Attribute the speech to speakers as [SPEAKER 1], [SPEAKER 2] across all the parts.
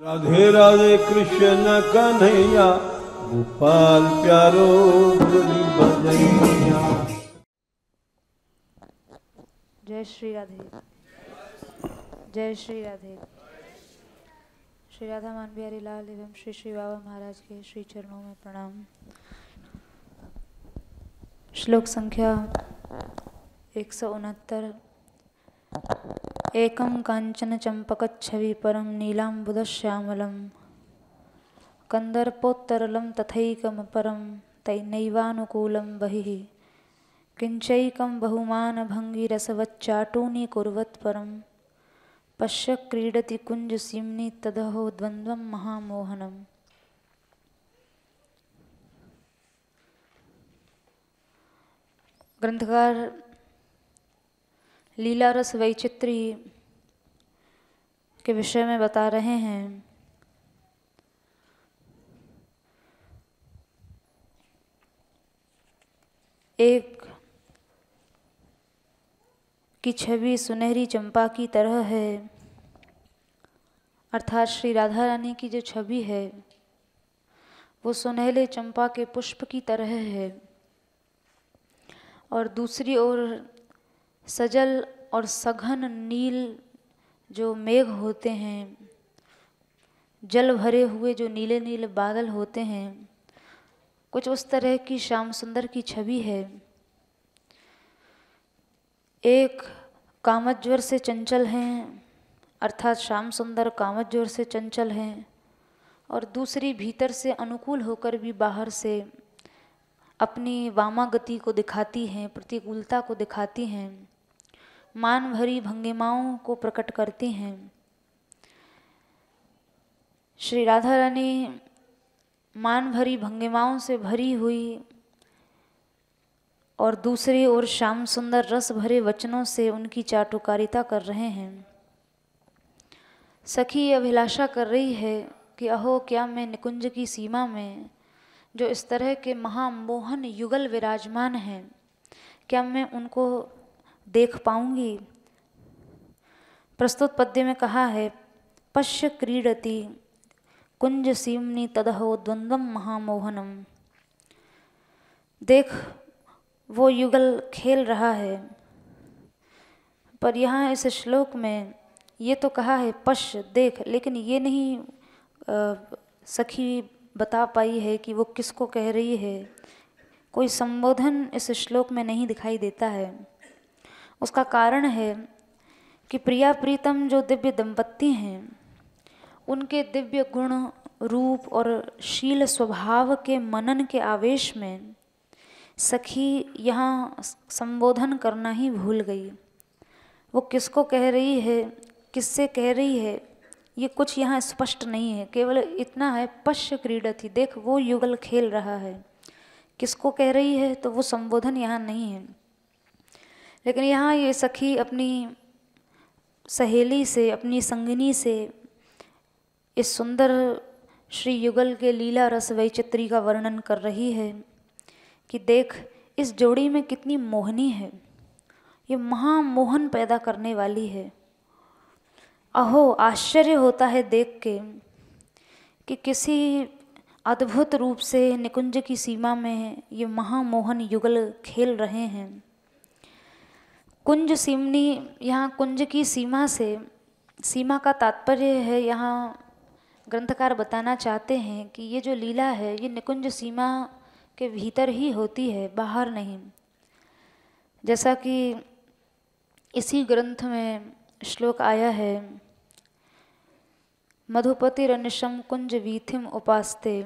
[SPEAKER 1] राधे राधे कृष्ण कन्हैया गोपाल प्यारो मुरली बजैया।
[SPEAKER 2] जय श्री राधे, जय श्री राधे। श्री राधा मान बिहारी लाल एवं श्री श्री बाबा महाराज के श्री चरणों में प्रणाम। श्लोक संख्या 169। एकं कांचन चंपकच्छवि परम नीलांबुदश्यामलं कंदर्पोत्तरलं तथैकमपरं तैनैवानुकूलं बहिः किंचैकं बहुमानभङ्गिरसवच्चाटूनि कुर्वत्परं पश्य क्रीडति कुञ्जसीम्नि तदहो द्वन्द्वं महामोहनम्। ग्रंथकार लीला रस वैचित्र्य के विषय में बता रहे हैं। एक की छवि सुनहरी चंपा की तरह है, अर्थात श्री राधा रानी की जो छवि है वो सुनहले चंपा के पुष्प की तरह है। और दूसरी ओर सजल और सघन नील जो मेघ होते हैं, जल भरे हुए जो नीले नीले बादल होते हैं, कुछ उस तरह की श्याम सुंदर की छवि है। एक कामज्वर से चंचल हैं, अर्थात श्याम सुंदर कामज्वर से चंचल हैं, और दूसरी भीतर से अनुकूल होकर भी बाहर से अपनी वामागति को दिखाती हैं, प्रतिकूलता को दिखाती हैं, मान भरी भंगिमाओं को प्रकट करती हैं। श्री राधा रानी मान भरी भंगिमाओं से भरी हुई और दूसरी ओर श्याम सुंदर रस भरे वचनों से उनकी चाटुकारिता कर रहे हैं। सखी अभिलाषा कर रही है कि अहो क्या मैं निकुंज की सीमा में जो इस तरह के महामोहन युगल विराजमान हैं, क्या मैं उनको देख पाऊंगी। प्रस्तुत पद्य में कहा है, पश्य क्रीडति कुंज सीमनी तदहो द्वंद्वम महामोहनम। देख वो युगल खेल रहा है। पर यहाँ इस श्लोक में ये तो कहा है पश्य देख, लेकिन ये नहीं सखी बता पाई है कि वो किसको कह रही है। कोई संबोधन इस श्लोक में नहीं दिखाई देता है। उसका कारण है कि प्रिया प्रीतम जो दिव्य दंपत्ति हैं, उनके दिव्य गुण रूप और शील स्वभाव के मनन के आवेश में सखी यहाँ संबोधन करना ही भूल गई। वो किसको कह रही है, किससे कह रही है, ये कुछ यहाँ स्पष्ट नहीं है। केवल इतना है पश्य क्रीडति, देख वो युगल खेल रहा है। किसको कह रही है तो वो संबोधन यहाँ नहीं है। लेकिन यहाँ ये सखी अपनी सहेली से, अपनी संगिनी से इस सुंदर श्री युगल के लीला रस वैचित्री का वर्णन कर रही है कि देख इस जोड़ी में कितनी मोहनी है, ये महामोहन पैदा करने वाली है। अहो आश्चर्य होता है देख के कि किसी अद्भुत रूप से निकुंज की सीमा में ये महामोहन युगल खेल रहे हैं। कुंज सीमनी, यहाँ कुंज की सीमा से, सीमा का तात्पर्य है, यहाँ ग्रंथकार बताना चाहते हैं कि ये जो लीला है ये निकुंज सीमा के भीतर ही होती है, बाहर नहीं। जैसा कि इसी ग्रंथ में श्लोक आया है, मधुपति रनिशम कुंज वीथिम उपास्ते।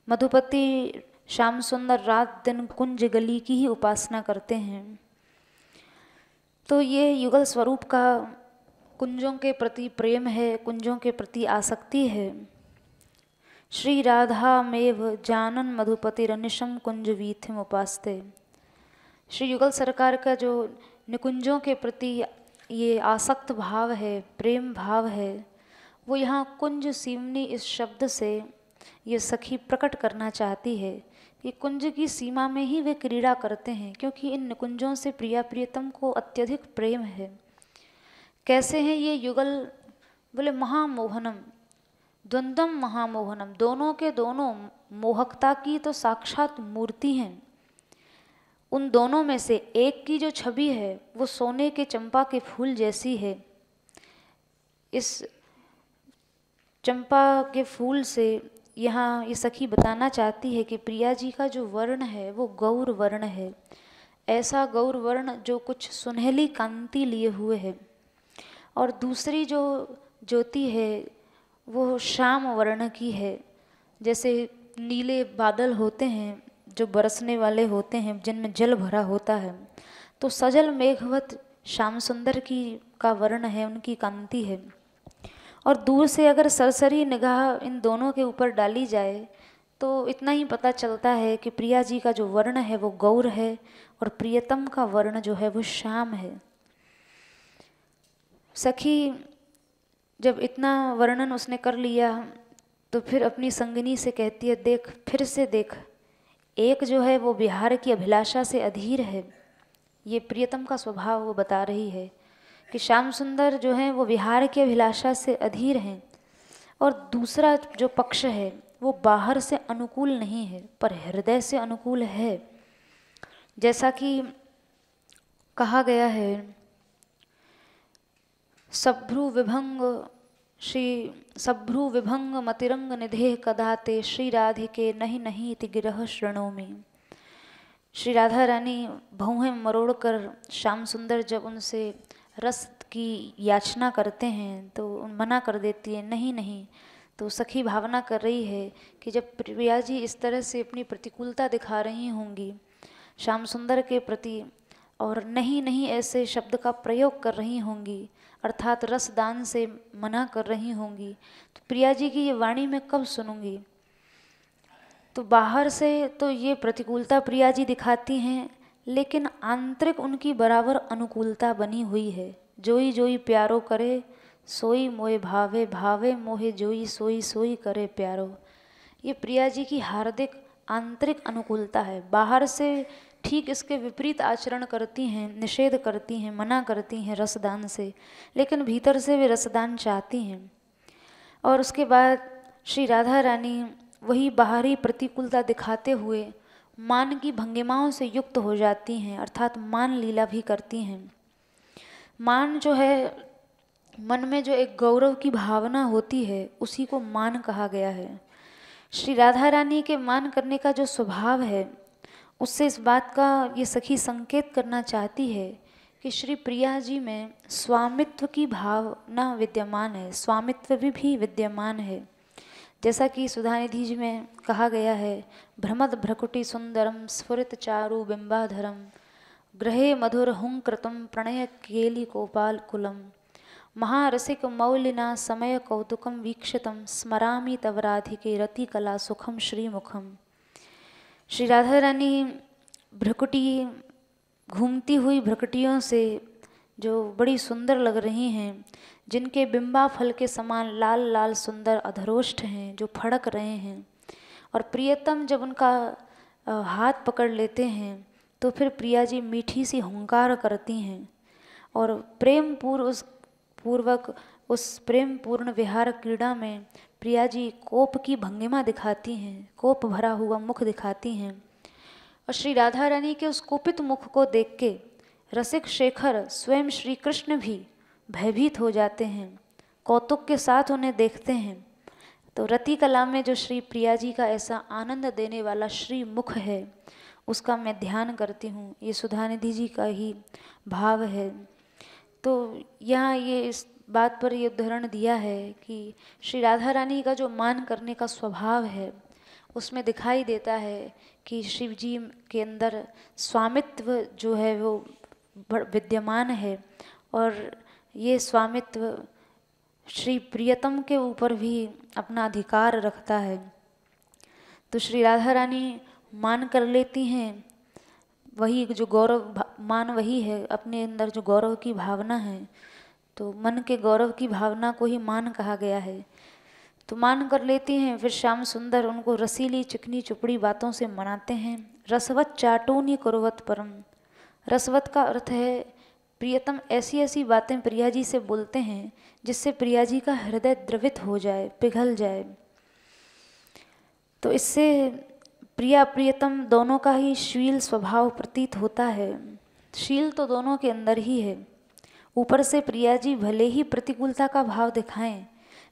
[SPEAKER 2] मधुपति श्याम सुंदर रात दिन कुंज गली की ही उपासना करते हैं। तो ये युगल स्वरूप का कुंजों के प्रति प्रेम है, कुंजों के प्रति आसक्ति है। श्री राधा मेव जानन मधुपति रनिशम कुंज वीथिम उपास्ते। श्री युगल सरकार का जो निकुंजों के प्रति ये आसक्त भाव है, प्रेम भाव है, वो यहाँ कुंज सीमनी इस शब्द से ये सखी प्रकट करना चाहती है कि कुंज की सीमा में ही वे क्रीड़ा करते हैं, क्योंकि इन निकुंजों से प्रिया प्रियतम को अत्यधिक प्रेम है। कैसे हैं ये युगल, बोले महामोहनम, द्वंद्वम महामोहनम, दोनों के दोनों मोहकता की तो साक्षात मूर्ति हैं। उन दोनों में से एक की जो छवि है वो सोने के चंपा के फूल जैसी है। इस चंपा के फूल से यहाँ ये सखी बताना चाहती है कि प्रिया जी का जो वर्ण है वो गौर वर्ण है, ऐसा गौर वर्ण जो कुछ सुनहली कांति लिए हुए है। और दूसरी जो ज्योति है वो श्याम वर्ण की है, जैसे नीले बादल होते हैं जो बरसने वाले होते हैं, जिनमें जल भरा होता है, तो सजल मेघवत श्याम सुंदर की का वर्ण है, उनकी कांति है। और दूर से अगर सरसरी निगाह इन दोनों के ऊपर डाली जाए तो इतना ही पता चलता है कि प्रिया जी का जो वर्ण है वो गौर है और प्रियतम का वर्ण जो है वो श्याम है। सखी जब इतना वर्णन उसने कर लिया तो फिर अपनी संगिनी से कहती है, देख फिर से देख, एक जो है वो विहार की अभिलाषा से अधीर है। ये प्रियतम का स्वभाव वो बता रही है कि श्याम सुंदर जो हैं वो विहार की अभिलाषा से अधीर हैं, और दूसरा जो पक्ष है वो बाहर से अनुकूल नहीं है पर हृदय से अनुकूल है। जैसा कि कहा गया है, सभ्रु विभंग मतिरंग निधेह कदाते श्री राधिके नहीं नहीं इति गिरह शृणोमि। श्री राधा रानी भौहें मरोड़कर श्याम सुंदर जब उनसे रस की याचना करते हैं तो मना कर देती है, नहीं नहीं। तो सखी भावना कर रही है कि जब प्रिया जी इस तरह से अपनी प्रतिकूलता दिखा रही होंगी श्याम सुंदर के प्रति और नहीं नहीं ऐसे शब्द का प्रयोग कर रही होंगी, अर्थात रसदान से मना कर रही होंगी, तो प्रिया जी की ये वाणी मैं कब सुनूंगी। तो बाहर से तो ये प्रतिकूलता प्रिया जी दिखाती हैं, लेकिन आंतरिक उनकी बराबर अनुकूलता बनी हुई है। जोई जोई प्यारो करे सोई मोए भावे, भावे मोहे जोई सोई सोई करे प्यारो। ये प्रिया जी की हार्दिक आंतरिक अनुकूलता है। बाहर से ठीक इसके विपरीत आचरण करती हैं, निषेध करती हैं, मना करती हैं रसदान से, लेकिन भीतर से वे रसदान चाहती हैं। और उसके बाद श्री राधा रानी वही बाहरी प्रतिकूलता दिखाते हुए मान की भंगिमाओं से युक्त हो जाती हैं, अर्थात मान लीला भी करती हैं। मान जो है, मन में जो एक गौरव की भावना होती है उसी को मान कहा गया है। श्री राधा रानी के मान करने का जो स्वभाव है उससे इस बात का ये सखी संकेत करना चाहती है कि श्री प्रिया जी में स्वामित्व की भावना विद्यमान है, स्वामित्व भी विद्यमान है। जैसा कि सुधानिधि जी में कहा गया है, भ्रमद भ्रकुटी सुंदरम स्फुरित चारु बिंबाधरम ग्रहे मधुर हुंकृतम प्रणय केली गोपाल कुलम महारसिक मौलिना समय कौतुकम वीक्षितम स्मरामि तव राधिके रति कला सुखम श्रीमुखम। श्री राधा रानी भ्रकुटी घूमती हुई भ्रकुटियों से जो बड़ी सुंदर लग रही हैं, जिनके बिंबा फल के समान लाल लाल सुंदर अधरोष्ठ हैं जो फड़क रहे हैं, और प्रियतम जब उनका हाथ पकड़ लेते हैं तो फिर प्रिया जी मीठी सी हुंकार करती हैं और प्रेम पूर्वक उस प्रेम पूर्ण विहार क्रीड़ा में प्रिया जी कोप की भंगिमा दिखाती हैं, कोप भरा हुआ मुख दिखाती हैं। और श्री राधा रानी के उस कोपित मुख को देख के रसिक शेखर स्वयं श्री कृष्ण भी भयभीत हो जाते हैं, कौतुक के साथ उन्हें देखते हैं। तो रति कला में जो श्री प्रिया जी का ऐसा आनंद देने वाला श्री मुख है उसका मैं ध्यान करती हूँ। ये सुधानिधि जी का ही भाव है। तो यहाँ ये इस बात पर ये उदाहरण दिया है कि श्री राधा रानी का जो मान करने का स्वभाव है उसमें दिखाई देता है कि शिव जी के अंदर स्वामित्व जो है वो विद्यमान है, और ये स्वामित्व श्री प्रियतम के ऊपर भी अपना अधिकार रखता है। तो श्री राधा रानी मान कर लेती हैं, वही जो गौरव मान वही है, अपने अंदर जो गौरव की भावना है, तो मन के गौरव की भावना को ही मान कहा गया है। तो मान कर लेती हैं। फिर श्याम सुंदर उनको रसीली चिकनी चुपड़ी बातों से मनाते हैं। रसवत चाटूनी कुरवत परम, रसवत का अर्थ है प्रियतम ऐसी ऐसी बातें प्रिया जी से बोलते हैं जिससे प्रिया जी का हृदय द्रवित हो जाए, पिघल जाए। तो इससे प्रिया प्रियतम दोनों का ही शील स्वभाव प्रतीत होता है। शील तो दोनों के अंदर ही है। ऊपर से प्रिया जी भले ही प्रतिकूलता का भाव दिखाएं,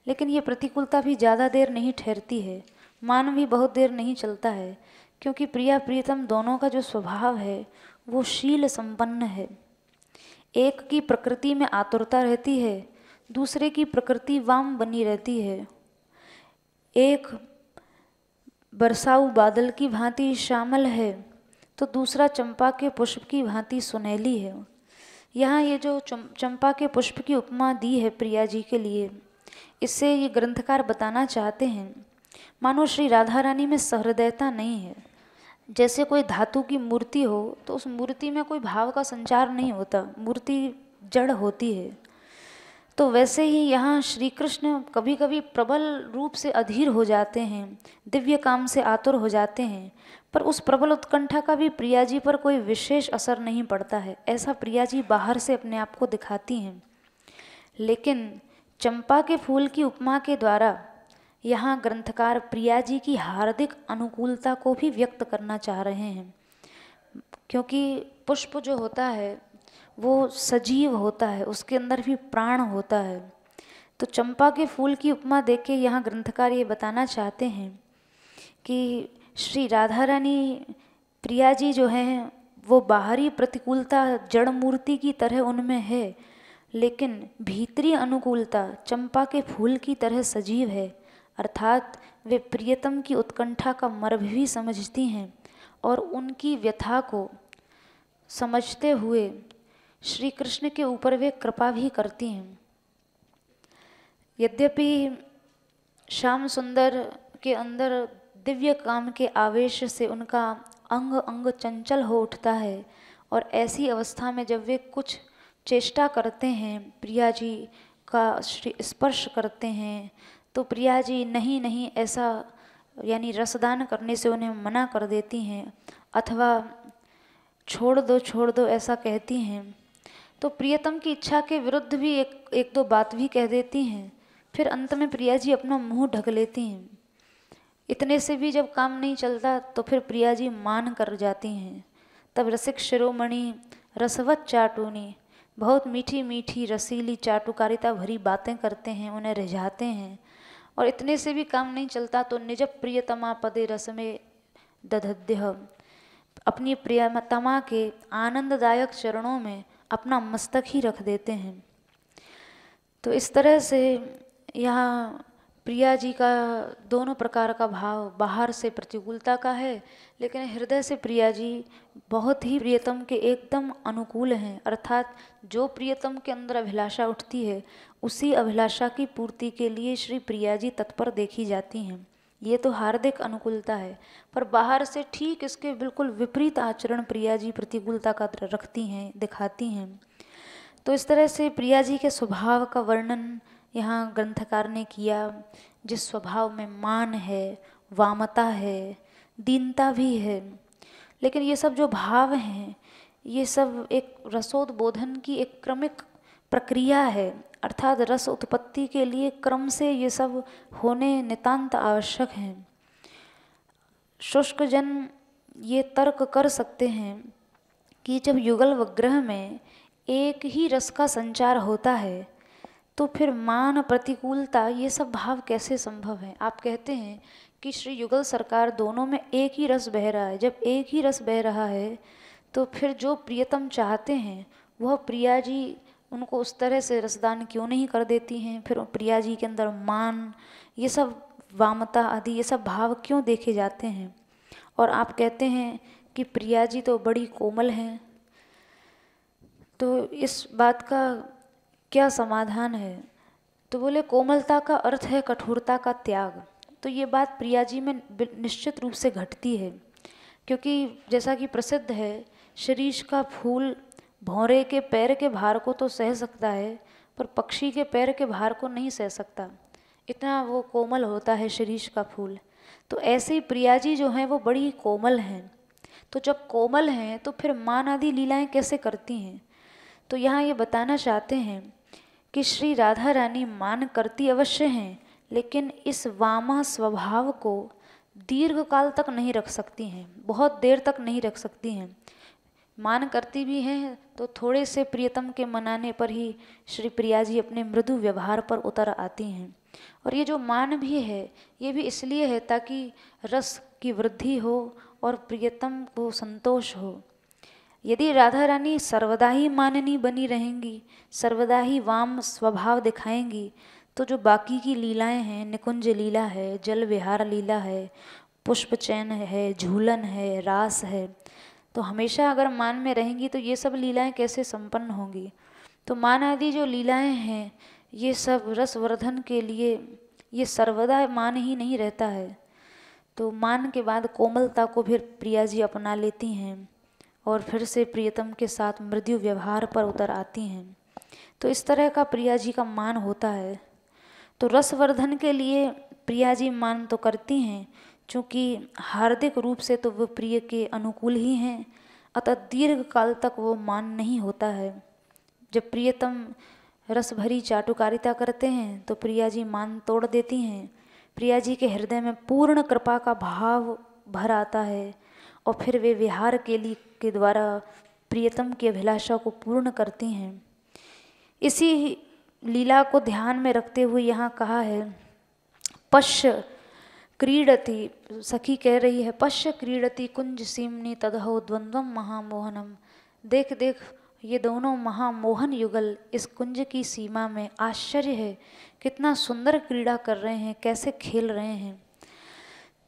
[SPEAKER 2] लेकिन ये प्रतिकूलता भी ज़्यादा देर नहीं ठहरती है, मान भी बहुत देर नहीं चलता है, क्योंकि प्रिया प्रियतम दोनों का जो स्वभाव है वो शील संपन्न है। एक की प्रकृति में आतुरता रहती है, दूसरे की प्रकृति वाम बनी रहती है। एक बरसाऊ बादल की भांति श्यामल है तो दूसरा चंपा के पुष्प की भांति सुनहली है। यहाँ ये जो चंपा के पुष्प की उपमा दी है प्रिया जी के लिए, इससे ये ग्रंथकार बताना चाहते हैं मानो श्री राधा रानी में सहृदयता नहीं है। जैसे कोई धातु की मूर्ति हो तो उस मूर्ति में कोई भाव का संचार नहीं होता, मूर्ति जड़ होती है। तो वैसे ही यहाँ श्री कृष्ण कभी कभी प्रबल रूप से अधीर हो जाते हैं, दिव्य काम से आतुर हो जाते हैं, पर उस प्रबल उत्कंठा का भी प्रिया जी पर कोई विशेष असर नहीं पड़ता है, ऐसा प्रिया जी बाहर से अपने आप को दिखाती हैं। लेकिन चंपा के फूल की उपमा के द्वारा यहाँ ग्रंथकार प्रिया जी की हार्दिक अनुकूलता को भी व्यक्त करना चाह रहे हैं, क्योंकि पुष्प जो होता है वो सजीव होता है, उसके अंदर भी प्राण होता है। तो चंपा के फूल की उपमा देख के यहाँ ग्रंथकार ये बताना चाहते हैं कि श्री राधा रानी प्रिया जी जो हैं वो बाहरी प्रतिकूलता जड़ मूर्ति की तरह उनमें है, लेकिन भीतरी अनुकूलता चंपा के फूल की तरह सजीव है। अर्थात वे प्रियतम की उत्कंठा का मर्म भी समझती हैं और उनकी व्यथा को समझते हुए श्री कृष्ण के ऊपर वे कृपा भी करती हैं। यद्यपि श्याम सुंदर के अंदर दिव्य काम के आवेश से उनका अंग अंग चंचल हो उठता है, और ऐसी अवस्था में जब वे कुछ चेष्टा करते हैं, प्रिया जी का स्पर्श करते हैं, तो प्रिया जी नहीं नहीं ऐसा यानी रसदान करने से उन्हें मना कर देती हैं, अथवा छोड़ दो ऐसा कहती हैं। तो प्रियतम की इच्छा के विरुद्ध भी एक दो बात भी कह देती हैं। फिर अंत में प्रिया जी अपना मुंह ढक लेती हैं। इतने से भी जब काम नहीं चलता तो फिर प्रिया जी मान कर जाती हैं। तब रसिक शिरोमणि रसवत चाटूनी बहुत मीठी मीठी रसीली चाटुकारिता भरी बातें करते हैं, उन्हें रिझाते हैं। और इतने से भी काम नहीं चलता तो निज प्रियतमा पदे रस में दधद्य, अपनी प्रियतमा के आनंददायक चरणों में अपना मस्तक ही रख देते हैं। तो इस तरह से यहाँ प्रिया जी का दोनों प्रकार का भाव बाहर से प्रतिकूलता का है, लेकिन हृदय से प्रिया जी बहुत ही प्रियतम के एकदम अनुकूल हैं। अर्थात जो प्रियतम के अंदर अभिलाषा उठती है उसी अभिलाषा की पूर्ति के लिए श्री प्रिया जी तत्पर देखी जाती हैं। ये तो हार्दिक अनुकूलता है, पर बाहर से ठीक इसके बिल्कुल विपरीत आचरण प्रिया जी प्रतिकूलता का रखती हैं, दिखाती हैं। तो इस तरह से प्रिया जी के स्वभाव का वर्णन यहाँ ग्रंथकार ने किया, जिस स्वभाव में मान है, वामता है, दीनता भी है। लेकिन ये सब जो भाव हैं ये सब एक रसोद्बोधन की एक क्रमिक प्रक्रिया है, अर्थात रस उत्पत्ति के लिए क्रम से ये सब होने नितांत आवश्यक हैं। शुष्क जन ये तर्क कर सकते हैं कि जब युगल विग्रह में एक ही रस का संचार होता है तो फिर मान प्रतिकूलता ये सब भाव कैसे संभव है। आप कहते हैं कि श्री युगल सरकार दोनों में एक ही रस बह रहा है। जब एक ही रस बह रहा है तो फिर जो प्रियतम चाहते हैं वह प्रिया जी उनको उस तरह से रसदान क्यों नहीं कर देती हैं। फिर प्रिया जी के अंदर मान, ये सब वामता आदि ये सब भाव क्यों देखे जाते हैं। और आप कहते हैं कि प्रिया जी तो बड़ी कोमल हैं, तो इस बात का क्या समाधान है। तो बोले कोमलता का अर्थ है कठोरता का त्याग। तो ये बात प्रिया जी में निश्चित रूप से घटती है, क्योंकि जैसा कि प्रसिद्ध है शिरीष का फूल भौरे के पैर के भार को तो सह सकता है, पर पक्षी के पैर के भार को नहीं सह सकता, इतना वो कोमल होता है शिरीष का फूल। तो ऐसे ही प्रिया जी जो हैं वो बड़ी कोमल हैं। तो जब कोमल हैं तो फिर मान आदि लीलाएं कैसे करती हैं। तो यहाँ ये बताना चाहते हैं कि श्री राधा रानी मान करती अवश्य हैं, लेकिन इस वामा स्वभाव को दीर्घ काल तक नहीं रख सकती हैं, बहुत देर तक नहीं रख सकती हैं। मान करती भी हैं तो थोड़े से प्रियतम के मनाने पर ही श्री प्रिया जी अपने मृदु व्यवहार पर उतर आती हैं। और ये जो मान भी है ये भी इसलिए है ताकि रस की वृद्धि हो और प्रियतम को संतोष हो। यदि राधा रानी सर्वदा ही माननी बनी रहेंगी, सर्वदा ही वाम स्वभाव दिखाएंगी, तो जो बाकी की लीलाएं हैं, निकुंज लीला है, जल विहार लीला है, पुष्प चयन है, झूलन है, रास है, तो हमेशा अगर मान में रहेंगी तो ये सब लीलाएं कैसे संपन्न होंगी। तो मान आदि जो लीलाएं हैं ये सब रसवर्धन के लिए, ये सर्वदा मान ही नहीं रहता है। तो मान के बाद कोमलता को फिर प्रिया जी अपना लेती हैं और फिर से प्रियतम के साथ मृदु व्यवहार पर उतर आती हैं। तो इस तरह का प्रिया जी का मान होता है। तो रसवर्धन के लिए प्रिया जी मान तो करती हैं, चूँकि हार्दिक रूप से तो वो प्रिय के अनुकूल ही हैं, अतः दीर्घ काल तक वो मान नहीं होता है। जब प्रियतम रस भरी चाटुकारिता करते हैं तो प्रिया जी मान तोड़ देती हैं। प्रिया जी के हृदय में पूर्ण कृपा का भाव भर आता है और फिर वे विहार के द्वारा प्रियतम की अभिलाषा को पूर्ण करती हैं। इसी लीला को ध्यान में रखते हुए यहाँ कहा है, पश्य क्रीडति, सखी कह रही है, पश्य क्रीडति कुंज सीमनी तदहो द्वंद्वम महामोहनम। देख देख ये दोनों महामोहन युगल इस कुंज की सीमा में, आश्चर्य है कितना सुंदर क्रीड़ा कर रहे हैं, कैसे खेल रहे हैं।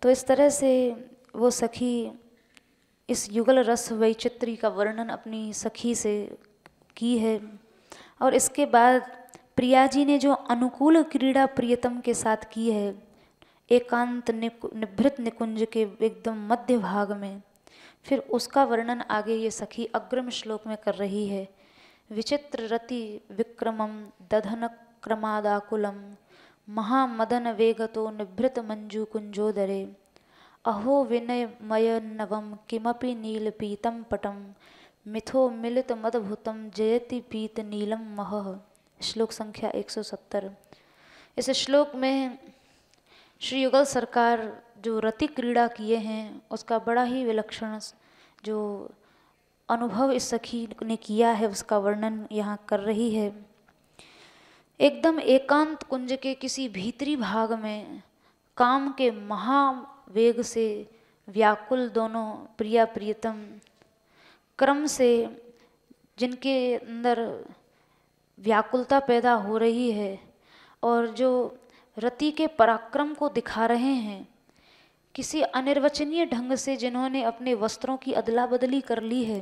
[SPEAKER 2] तो इस तरह से वो सखी इस युगल रस वैचित्री का वर्णन अपनी सखी से की है। और इसके बाद प्रिया जी ने जो अनुकूल क्रीड़ा प्रियतम के साथ की है, एकांत निभृत निकुंज के एकदम मध्य भाग में, फिर उसका वर्णन आगे ये सखी अग्रिम श्लोक में कर रही है। विचित्र रति विक्रमम दधन क्रमादाकुलम महामदन वेगतो निभृत मंजू कुंजोदरे अहो विनयमय नवम किमपि नीलपीतम पटम मिथो मिलित मदभुतम जयति पीत नीलम महः। श्लोक संख्या 170। इस श्लोक में श्री युगल सरकार जो रति क्रीड़ा किए हैं उसका बड़ा ही विलक्षण जो अनुभव इस सखी ने किया है उसका वर्णन यहाँ कर रही है। एकदम एकांत कुंज के किसी भीतरी भाग में काम के महावेग से व्याकुल दोनों प्रिया प्रियतम क्रम से जिनके अंदर व्याकुलता पैदा हो रही है और जो रति के पराक्रम को दिखा रहे हैं, किसी अनिर्वचनीय ढंग से जिन्होंने अपने वस्त्रों की अदला बदली कर ली है,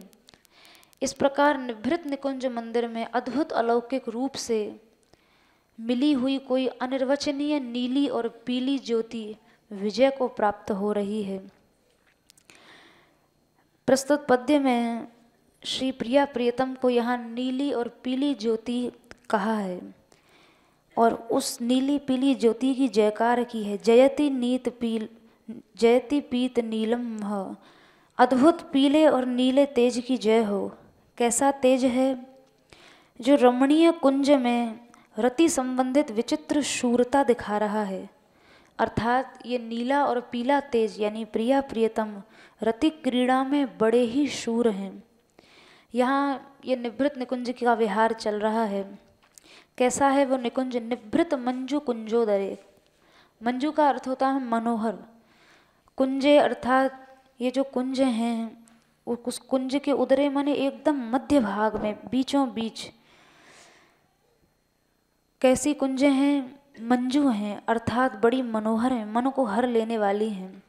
[SPEAKER 2] इस प्रकार निभृत निकुंज मंदिर में अद्भुत अलौकिक रूप से मिली हुई कोई अनिर्वचनीय नीली और पीली ज्योति विजय को प्राप्त हो रही है। प्रस्तुत पद्य में श्री प्रिया प्रियतम को यहाँ नीली और पीली ज्योति कहा है और उस नीली पीली ज्योति की जयकार की है। जयति पीत नीलम ह, अद्भुत पीले और नीले तेज की जय हो। कैसा तेज है? जो रमणीय कुंज में रति संबंधित विचित्र शूरता दिखा रहा है, अर्थात ये नीला और पीला तेज यानी प्रिया प्रियतम रति क्रीड़ा में बड़े ही शूर हैं। यहाँ ये निभृत निकुंज का विहार चल रहा है। कैसा है वो निकुंज? निभृत मंजू कुंजोदरे। मंजू का अर्थ होता है मनोहर। कुंजे अर्थात ये जो कुंज हैं उस कुंज के उदरे माने एकदम मध्य भाग में, बीचों बीच। कैसी कुंजे हैं? मंजू हैं अर्थात बड़ी मनोहर हैं, मन को हर लेने वाली हैं।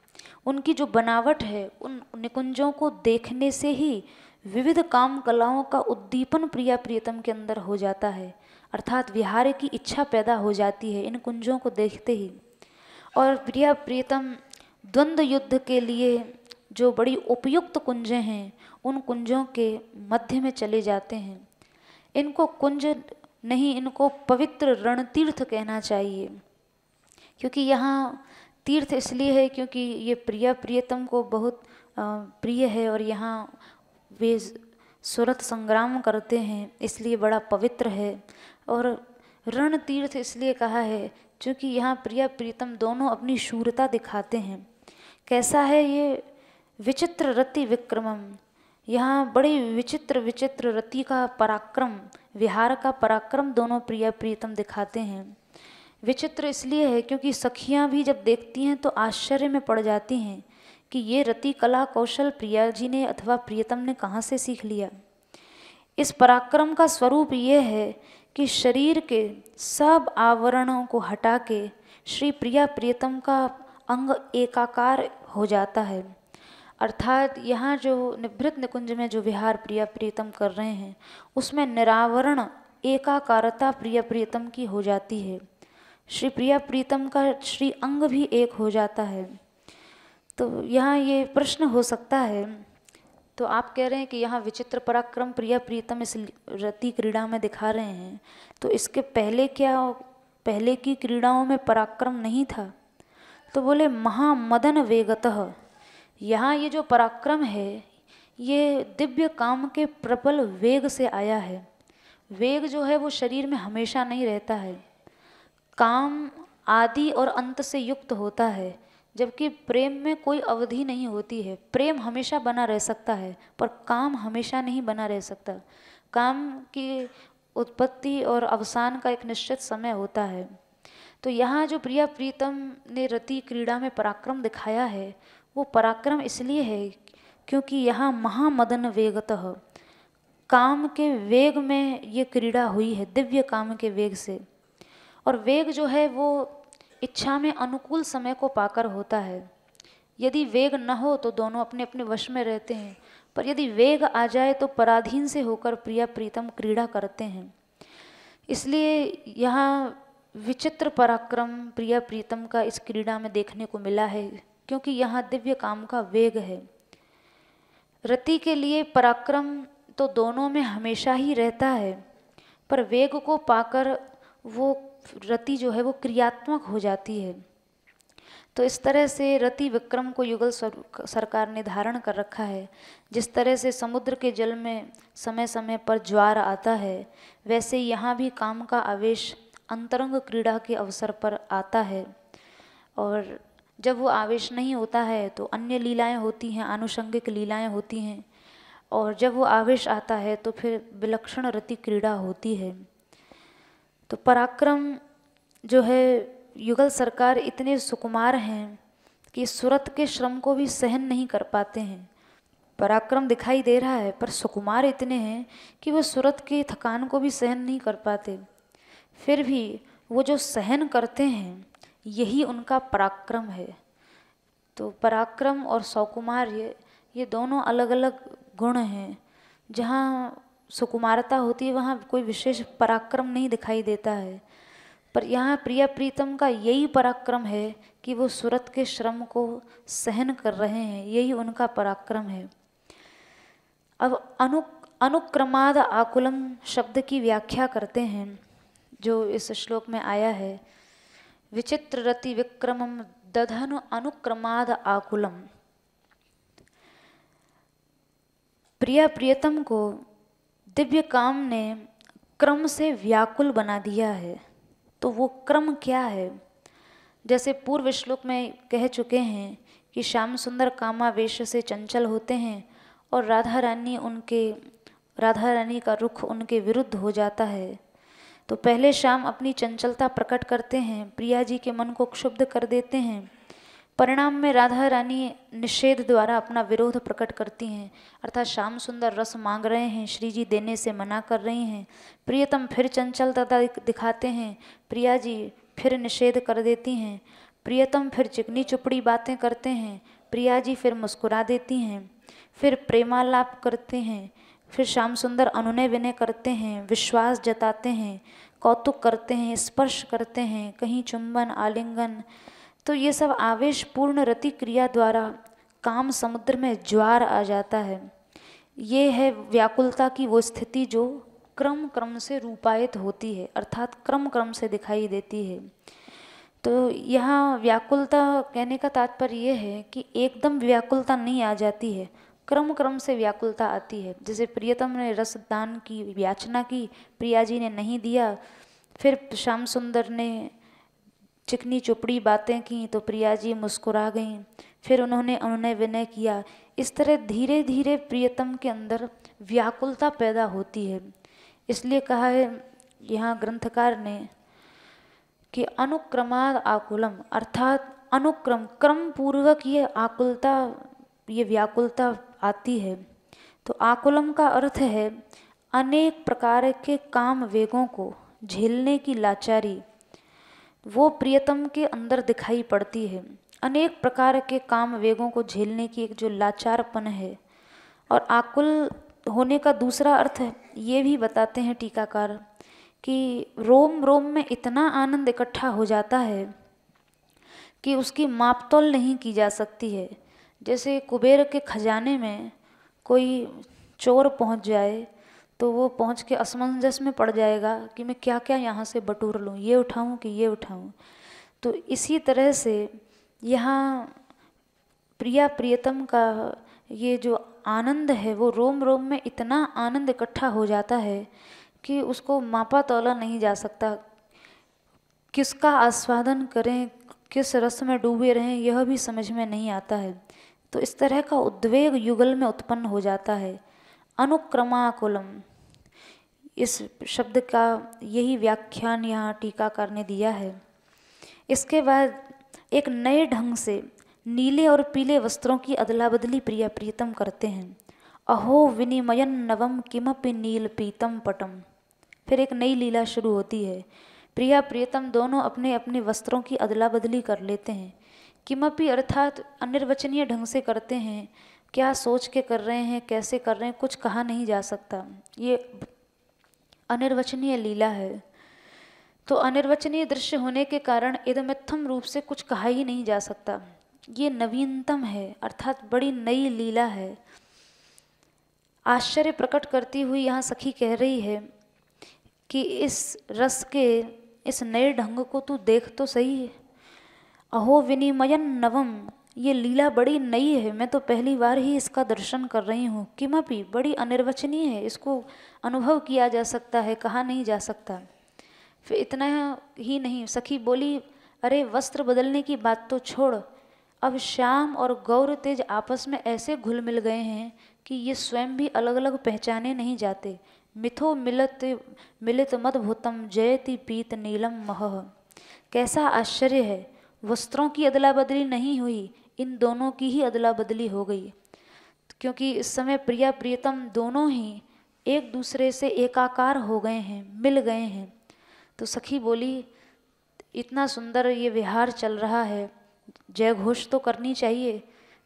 [SPEAKER 2] उनकी जो बनावट है, उन निकुंजों को देखने से ही विविध काम कलाओं का उद्दीपन प्रिया प्रियतम के अंदर हो जाता है, अर्थात विहार की इच्छा पैदा हो जाती है इन कुंजों को देखते ही। और प्रिया प्रियतम द्वंद्व युद्ध के लिए जो बड़ी उपयुक्त कुंजें हैं उन कुंजों के मध्य में चले जाते हैं। इनको कुंज नहीं, इनको पवित्र रणतीर्थ कहना चाहिए, क्योंकि यहाँ तीर्थ इसलिए है क्योंकि ये प्रिया प्रियतम को बहुत प्रिय है और यहाँ वे सुरत संग्राम करते हैं इसलिए बड़ा पवित्र है। और रण तीर्थ इसलिए कहा है क्योंकि यहाँ प्रिया प्रीतम दोनों अपनी शूरता दिखाते हैं। कैसा है ये? विचित्र रति विक्रमम, यहाँ बड़ी विचित्र विचित्र रति का पराक्रम, विहार का पराक्रम दोनों प्रिया प्रीतम दिखाते हैं। विचित्र इसलिए है क्योंकि सखियाँ भी जब देखती हैं तो आश्चर्य में पड़ जाती हैं कि ये रति कला कौशल प्रिया जी ने अथवा प्रियतम ने कहाँ से सीख लिया। इस पराक्रम का स्वरूप ये है कि शरीर के सब आवरणों को हटा के श्री प्रिया प्रियतम का अंग एकाकार हो जाता है। अर्थात यहाँ जो निभृत निकुंज में जो विहार प्रिया प्रियतम कर रहे हैं उसमें निरावरण एकाकारता प्रिया प्रियतम की हो जाती है। श्री प्रिया प्रीतम का श्री अंग भी एक हो जाता है। तो यहाँ ये प्रश्न हो सकता है, तो आप कह रहे हैं कि यहाँ विचित्र पराक्रम प्रिया प्रीतम इस रति क्रीड़ा में दिखा रहे हैं, तो इसके पहले क्या, पहले की क्रीड़ाओं में पराक्रम नहीं था? तो बोले महामदन वेगतः, यहाँ ये जो पराक्रम है ये दिव्य काम के प्रबल वेग से आया है। वेग जो है वो शरीर में हमेशा नहीं रहता है, काम आदि और अंत से युक्त होता है, जबकि प्रेम में कोई अवधि नहीं होती है। प्रेम हमेशा बना रह सकता है पर काम हमेशा नहीं बना रह सकता। काम की उत्पत्ति और अवसान का एक निश्चित समय होता है। तो यहाँ जो प्रिया प्रीतम ने रति क्रीड़ा में पराक्रम दिखाया है वो पराक्रम इसलिए है क्योंकि यहाँ महामदन वेगतः, काम के वेग में ये क्रीड़ा हुई है, दिव्य काम के वेग से। और वेग जो है वो इच्छा में अनुकूल समय को पाकर होता है। यदि वेग न हो तो दोनों अपने अपने वश में रहते हैं, पर यदि वेग आ जाए तो पराधीन से होकर प्रिया प्रीतम क्रीड़ा करते हैं। इसलिए यहाँ विचित्र पराक्रम प्रिया प्रीतम का इस क्रीड़ा में देखने को मिला है क्योंकि यहाँ दिव्य काम का वेग है। रति के लिए पराक्रम तो दोनों में हमेशा ही रहता है, पर वेग को पाकर वो रति जो है वो क्रियात्मक हो जाती है। तो इस तरह से रति विक्रम को युगल सरकार ने धारण कर रखा है। जिस तरह से समुद्र के जल में समय समय पर ज्वार आता है, वैसे यहाँ भी काम का आवेश अंतरंग क्रीड़ा के अवसर पर आता है। और जब वो आवेश नहीं होता है तो अन्य लीलाएं होती हैं, आनुषंगिक लीलाएं होती हैं। और जब वो आवेश आता है तो फिर विलक्षण रति क्रीड़ा होती है। तो पराक्रम जो है युगल सरकार इतने सुकुमार हैं कि सुरत के श्रम को भी सहन नहीं कर पाते हैं। पराक्रम दिखाई दे रहा है पर सुकुमार इतने हैं कि वो सुरत की थकान को भी सहन नहीं कर पाते। फिर भी वो जो सहन करते हैं यही उनका पराक्रम है। तो पराक्रम और सौकुमार ये दोनों अलग अलग गुण हैं। जहाँ सुकुमारता होती है वहाँ कोई विशेष पराक्रम नहीं दिखाई देता है, पर यहाँ प्रिया प्रीतम का यही पराक्रम है कि वो सुरत के श्रम को सहन कर रहे हैं, यही उनका पराक्रम है। अब अनुक्रमाद आकुलम शब्द की व्याख्या करते हैं जो इस श्लोक में आया है। विचित्र रति विक्रमम दधनु अनुक्रमाद आकुलम। प्रिया प्रियतम को दिव्य काम ने क्रम से व्याकुल बना दिया है। तो वो क्रम क्या है? जैसे पूर्व श्लोक में कह चुके हैं कि श्याम सुंदर कामावेश से चंचल होते हैं और राधा रानी का रुख उनके विरुद्ध हो जाता है। तो पहले श्याम अपनी चंचलता प्रकट करते हैं, प्रिया जी के मन को क्षुब्ध कर देते हैं। परिणाम में राधा रानी निषेध द्वारा अपना विरोध प्रकट करती हैं, अर्थात श्याम सुंदर रस मांग रहे हैं, श्री जी देने से मना कर रही हैं। प्रियतम फिर चंचलता दिखाते हैं, प्रिया जी फिर निषेध कर देती हैं। प्रियतम फिर चिकनी चुपड़ी बातें करते हैं, प्रिया जी फिर मुस्कुरा देती हैं। फिर प्रेमालाप करते हैं, फिर श्याम सुंदर अनुनय विनय करते हैं, विश्वास जताते हैं, कौतुक करते हैं, स्पर्श करते हैं, कहीं चुंबन आलिंगन। तो ये सब आवेश पूर्ण रति क्रिया द्वारा काम समुद्र में ज्वार आ जाता है। ये है व्याकुलता की वो स्थिति जो क्रम क्रम से रूपायित होती है, अर्थात क्रम क्रम से दिखाई देती है। तो यहाँ व्याकुलता कहने का तात्पर्य ये है कि एकदम व्याकुलता नहीं आ जाती है, क्रम क्रम से व्याकुलता आती है। जैसे प्रियतम ने रसदान की याचना की, प्रिया जी ने नहीं दिया, फिर श्याम सुंदर ने चिकनी चुपड़ी बातें की तो प्रिया जी मुस्कुरा गईं, फिर उन्होंने अनुनय विनय किया। इस तरह धीरे धीरे प्रियतम के अंदर व्याकुलता पैदा होती है। इसलिए कहा है यहाँ ग्रंथकार ने कि अनुक्रमाद आकुलम, अर्थात अनुक्रम क्रम पूर्वक ये आकुलता, ये व्याकुलता आती है। तो आकुलम का अर्थ है अनेक प्रकार के काम वेगों को झेलने की लाचारी, वो प्रियतम के अंदर दिखाई पड़ती है। अनेक प्रकार के काम वेगों को झेलने की एक जो लाचारपन है। और आकुल होने का दूसरा अर्थ है, ये भी बताते हैं टीकाकार कि रोम रोम में इतना आनंद इकट्ठा हो जाता है कि उसकी मापतोल नहीं की जा सकती है। जैसे कुबेर के खजाने में कोई चोर पहुंच जाए तो वो पहुंच के असमंजस में पड़ जाएगा कि मैं क्या क्या यहाँ से बटोर लूँ, ये उठाऊँ कि ये उठाऊँ। तो इसी तरह से यहाँ प्रिया प्रियतम का ये जो आनंद है वो रोम रोम में इतना आनंद इकट्ठा हो जाता है कि उसको मापा तौला नहीं जा सकता। किसका आस्वादन करें, किस रस में डूबे रहें, यह भी समझ में नहीं आता है। तो इस तरह का उद्वेग युगल में उत्पन्न हो जाता है। अनुक्रमाकुलम, इस शब्द का यही व्याख्यान यहाँ टीकाकार ने दिया है। इसके बाद एक नए ढंग से नीले और पीले वस्त्रों की अदला बदली प्रिया प्रियतम करते हैं। अहो विनिमयन नवम किमपि नील पीतम पटम। फिर एक नई लीला शुरू होती है। प्रिया प्रियतम दोनों अपने अपने वस्त्रों की अदला बदली कर लेते हैं। किमपि अर्थात अनिर्वचनीय ढंग से करते हैं। क्या सोच के कर रहे हैं, कैसे कर रहे हैं, कुछ कहा नहीं जा सकता। ये अनिर्वचनीय लीला है। तो अनिर्वचनीय दृश्य होने के कारण इदमित्थम रूप से कुछ कहा ही नहीं जा सकता। ये नवीनतम है, अर्थात बड़ी नई लीला है। आश्चर्य प्रकट करती हुई यहाँ सखी कह रही है कि इस रस के इस नए ढंग को तू देख तो सही। अहो विनिमयन नवम, ये लीला बड़ी नई है, मैं तो पहली बार ही इसका दर्शन कर रही हूँ। किमपि, बड़ी अनिर्वचनीय है, इसको अनुभव किया जा सकता है, कहा नहीं जा सकता। फिर इतना ही नहीं, सखी बोली, अरे वस्त्र बदलने की बात तो छोड़, अब श्याम और गौर तेज आपस में ऐसे घुल मिल गए हैं कि ये स्वयं भी अलग अलग पहचाने नहीं जाते। मिथो मिलित मदभूतम जयति पीत नीलम महः। कैसा आश्चर्य है, वस्त्रों की अदला बदली नहीं हुई, इन दोनों की ही अदला बदली हो गई। क्योंकि इस समय प्रिया प्रियतम दोनों ही एक दूसरे से एकाकार हो गए हैं, मिल गए हैं। तो सखी बोली, इतना सुंदर ये विहार चल रहा है, जय घोष तो करनी चाहिए,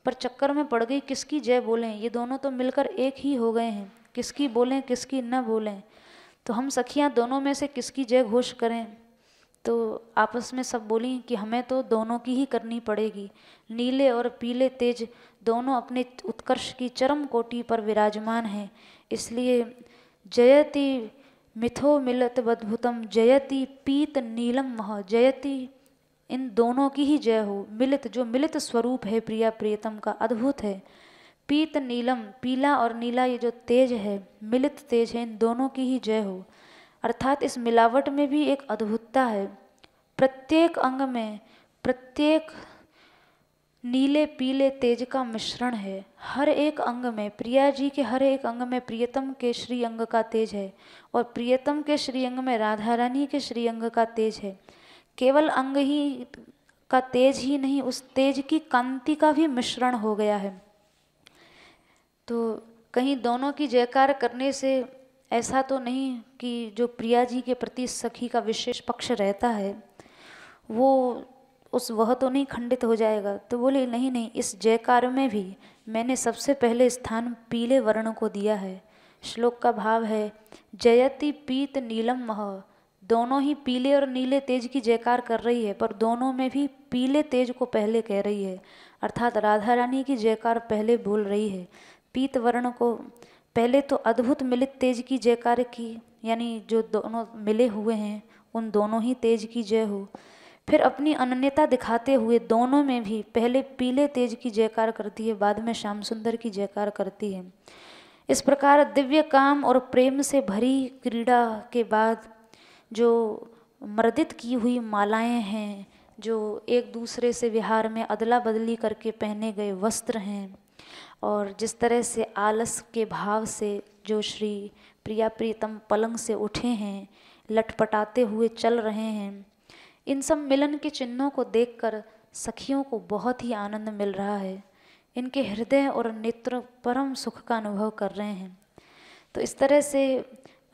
[SPEAKER 2] पर चक्कर में पड़ गई किसकी जय बोलें। ये दोनों तो मिलकर एक ही हो गए हैं, किसकी बोलें किसकी न बोलें। तो हम सखियाँ दोनों में से किसकी जय घोष करें। तो आपस में सब बोली कि हमें तो दोनों की ही करनी पड़ेगी। नीले और पीले तेज दोनों अपने उत्कर्ष की चरम कोटि पर विराजमान हैं, इसलिए जयति मिथो मिलत अद्भुतम जयति पीत नीलम मह। जयति, इन दोनों की ही जय हो। मिलित, जो मिलित स्वरूप है प्रिया प्रियतम का, अद्भुत है। पीत नीलम, पीला और नीला ये जो तेज है, मिलित तेज है, इन दोनों की ही जय हो। अर्थात इस मिलावट में भी एक अद्भुतता है। प्रत्येक अंग में, प्रत्येक नीले पीले तेज का मिश्रण है। हर एक अंग में, प्रिया जी के हर एक अंग में प्रियतम के श्री अंग का तेज है, और प्रियतम के श्री अंग में राधा रानी के श्री अंग का तेज है। केवल अंग ही का तेज ही नहीं, उस तेज की कांति का भी मिश्रण हो गया है। तो कहीं दोनों की जयकार करने से ऐसा तो नहीं कि जो प्रिया जी के प्रति सखी का विशेष पक्ष रहता है वह तो नहीं खंडित हो जाएगा। तो बोले नहीं नहीं, इस जयकार में भी मैंने सबसे पहले स्थान पीले वर्ण को दिया है। श्लोक का भाव है, जयति पीत नीलम मह। दोनों ही पीले और नीले तेज की जयकार कर रही है, पर दोनों में भी पीले तेज को पहले कह रही है, अर्थात राधा रानी की जयकार पहले बोल रही है। पीत वर्ण को पहले तो अद्भुत मिलित तेज की जयकार की, यानी जो दोनों मिले हुए हैं उन दोनों ही तेज की जय हो। फिर अपनी अनन्यता दिखाते हुए दोनों में भी पहले पीले तेज की जयकार करती है, बाद में श्याम सुंदर की जयकार करती है। इस प्रकार दिव्य काम और प्रेम से भरी क्रीड़ा के बाद जो मर्दित की हुई मालाएं हैं, जो एक दूसरे से विहार में अदला बदली करके पहने गए वस्त्र हैं, और जिस तरह से आलस के भाव से जो श्री प्रिया प्रीतम पलंग से उठे हैं, लटपटाते हुए चल रहे हैं, इन सब मिलन के चिन्हों को देखकर सखियों को बहुत ही आनंद मिल रहा है। इनके हृदय और नेत्र परम सुख का अनुभव कर रहे हैं। तो इस तरह से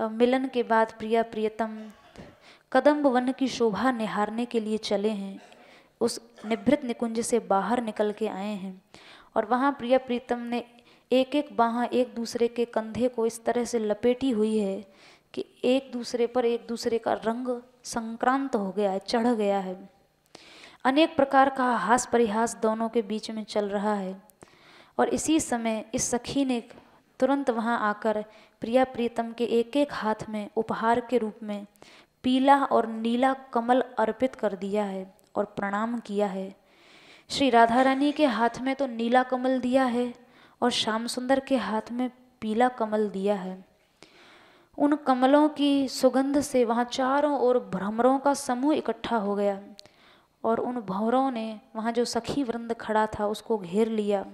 [SPEAKER 2] मिलन के बाद प्रिया प्रियतम कदम्ब वन की शोभा निहारने के लिए चले हैं। उस निभृत निकुंज से बाहर निकल के आए हैं और वहाँ प्रिया प्रीतम ने एक एक बाँह एक दूसरे के कंधे को इस तरह से लपेटी हुई है कि एक दूसरे पर एक दूसरे का रंग संक्रांत हो गया है, चढ़ गया है। अनेक प्रकार का हास परिहास दोनों के बीच में चल रहा है। और इसी समय इस सखी ने तुरंत वहाँ आकर प्रिया प्रीतम के एक एक हाथ में उपहार के रूप में पीला और नीला कमल अर्पित कर दिया है और प्रणाम किया है। श्री राधा रानी के हाथ में तो नीला कमल दिया है और श्याम सुंदर के हाथ में पीला कमल दिया है। उन कमलों की सुगंध से वहाँ चारों ओर भ्रमरों का समूह इकट्ठा हो गया और उन भंवरों ने वहाँ जो सखी वृंद खड़ा था उसको घेर लिया।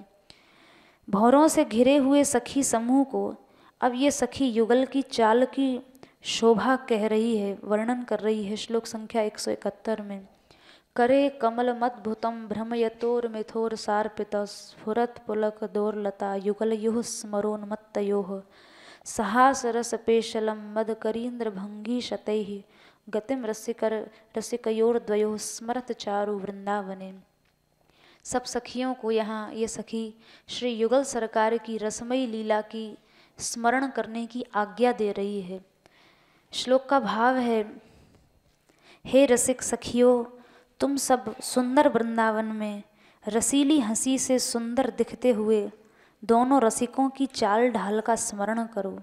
[SPEAKER 2] भंवरों से घिरे हुए सखी समूह को अब ये सखी युगल की चाल की शोभा कह रही है, वर्णन कर रही है। श्लोक संख्या 171 में करे कमल मद्भुतम भ्रमयतोर मिथोर सार्पित स्फुरत पुलक दोर्लता युगल युह स्मरोन्मत्तयोः सहास रस पेशलम मद करीन्द्र भंगी शतैः गतिम रसिकयोर्द्वयोः स्मरत चारु वृंदावने। सब सखियों को यहाँ ये सखी श्री युगल सरकार की रसमयी लीला की स्मरण करने की आज्ञा दे रही है। श्लोक का भाव है, हे रसिक सखियों, तुम सब सुंदर वृंदावन में रसीली हंसी से सुंदर दिखते हुए दोनों रसिकों की चाल ढाल का स्मरण करो।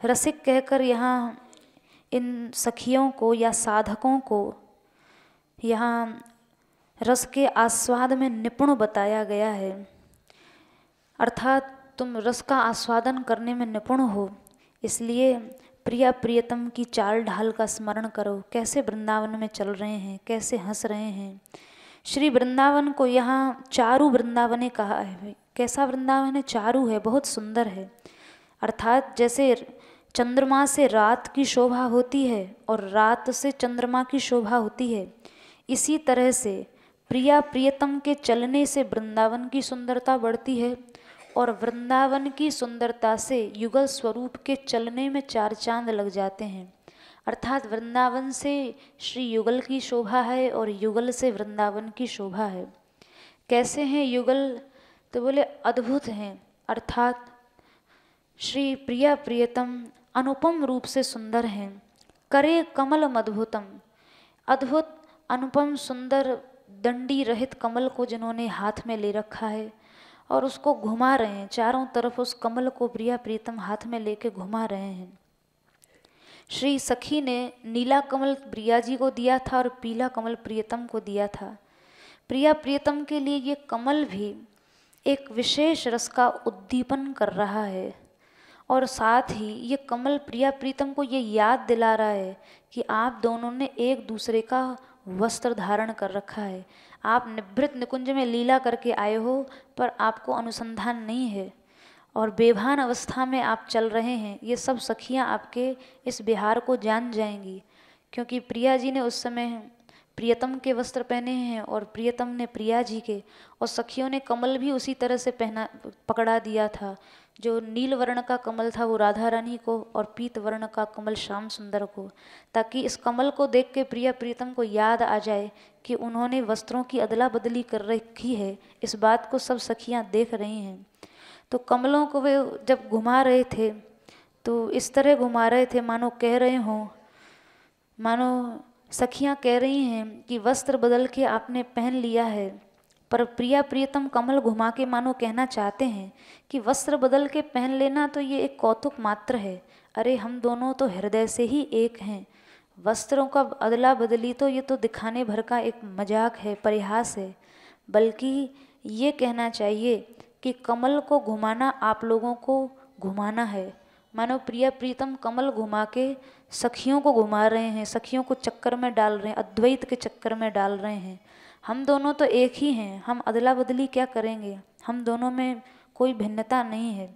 [SPEAKER 2] रसिक कहकर यहाँ इन सखियों को या साधकों को यहाँ रस के आस्वाद में निपुण बताया गया है, अर्थात तुम रस का आस्वादन करने में निपुण हो, इसलिए प्रिया प्रियतम की चाल ढाल का स्मरण करो। कैसे वृंदावन में चल रहे हैं, कैसे हंस रहे हैं। श्री वृंदावन को यहाँ चारु वृंदावने कहा है। कैसा वृंदावन है? चारु है, बहुत सुंदर है। अर्थात जैसे चंद्रमा से रात की शोभा होती है और रात से चंद्रमा की शोभा होती है, इसी तरह से प्रिया प्रियतम के चलने से वृंदावन की सुंदरता बढ़ती है और वृंदावन की सुंदरता से युगल स्वरूप के चलने में चार चांद लग जाते हैं। अर्थात वृंदावन से श्री युगल की शोभा है और युगल से वृंदावन की शोभा है। कैसे हैं युगल? तो बोले अद्भुत हैं। अर्थात श्री प्रिया प्रियतम अनुपम रूप से सुंदर हैं। करे कमल मद्भुतम, अद्भुत अनुपम सुंदर दंडी रहित कमल को जिन्होंने हाथ में ले रखा है और उसको घुमा रहे हैं, चारों तरफ उस कमल को प्रिया प्रीतम हाथ में लेके घुमा रहे हैं। श्री सखी ने नीला कमल प्रिया जी को दिया था और पीला कमल प्रियतम को दिया था। प्रिया प्रियतम के लिए ये कमल भी एक विशेष रस का उद्दीपन कर रहा है और साथ ही ये कमल प्रिया प्रीतम को ये याद दिला रहा है कि आप दोनों ने एक दूसरे का वस्त्र धारण कर रखा है। आप निभृत निकुंज में लीला करके आए हो पर आपको अनुसंधान नहीं है और बेभान अवस्था में आप चल रहे हैं। ये सब सखियां आपके इस विहार को जान जाएंगी, क्योंकि प्रिया जी ने उस समय प्रियतम के वस्त्र पहने हैं और प्रियतम ने प्रिया जी के, और सखियों ने कमल भी उसी तरह से पकड़ा दिया था। जो नील वर्ण का कमल था वो राधा रानी को और पीत वर्ण का कमल श्याम सुंदर को, ताकि इस कमल को देख के प्रिया प्रीतम को याद आ जाए कि उन्होंने वस्त्रों की अदला बदली कर रखी है। इस बात को सब सखियां देख रही हैं। तो कमलों को वे जब घुमा रहे थे तो इस तरह घुमा रहे थे मानो कह रहे हों, मानो सखियां कह रही हैं कि वस्त्र बदल के आपने पहन लिया है, पर प्रिया प्रियतम कमल घुमा के मानो कहना चाहते हैं कि वस्त्र बदल के पहन लेना तो ये एक कौतुक मात्र है। अरे हम दोनों तो हृदय से ही एक हैं। वस्त्रों का अदला बदली तो ये तो दिखाने भर का एक मजाक है, परिहास है, बल्कि ये कहना चाहिए कि कमल को घुमाना आप लोगों को घुमाना है। मानो प्रिया प्रीतम कमल घुमा के सखियों को घुमा रहे हैं, सखियों को चक्कर में डाल रहे हैं, अद्वैत के चक्कर में डाल रहे हैं। हम दोनों तो एक ही हैं, हम अदला बदली क्या करेंगे, हम दोनों में कोई भिन्नता नहीं है।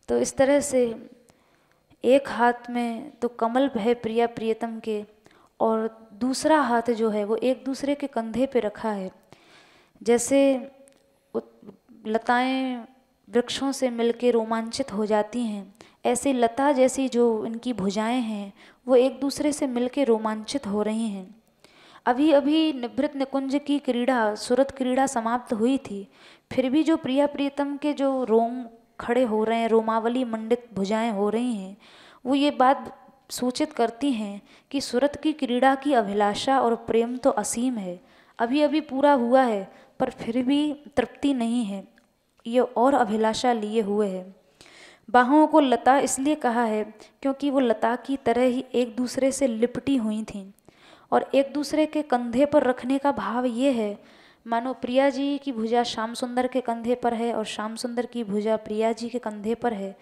[SPEAKER 2] तो इस तरह से एक हाथ में तो कमल है प्रिया प्रियतम के, और दूसरा हाथ जो है वो एक दूसरे के कंधे पे रखा है। जैसे लताएं वृक्षों से मिलके रोमांचित हो जाती हैं, ऐसे लता जैसी जो इनकी भुजाएं हैं वो एक दूसरे से मिलके रोमांचित हो रही हैं। अभी अभी निभृत निकुंज की क्रीड़ा, सुरत क्रीड़ा समाप्त हुई थी, फिर भी जो प्रिया प्रीतम के जो रोम खड़े हो रहे हैं, रोमावली मंडित भुजाएं हो रही हैं, वो ये बात सूचित करती हैं कि सुरत की क्रीड़ा की अभिलाषा और प्रेम तो असीम है, अभी अभी पूरा हुआ है, पर फिर भी तृप्ति नहीं है, ये और अभिलाषा लिए हुए है। बाहों को लता इसलिए कहा है क्योंकि वो लता की तरह ही एक दूसरे से लिपटी हुई थीं, और एक दूसरे के कंधे पर रखने का भाव ये है मानो प्रिया जी की भुजा श्याम सुंदर के कंधे पर है और श्याम सुंदर की भुजा प्रिया जी के कंधे पर है,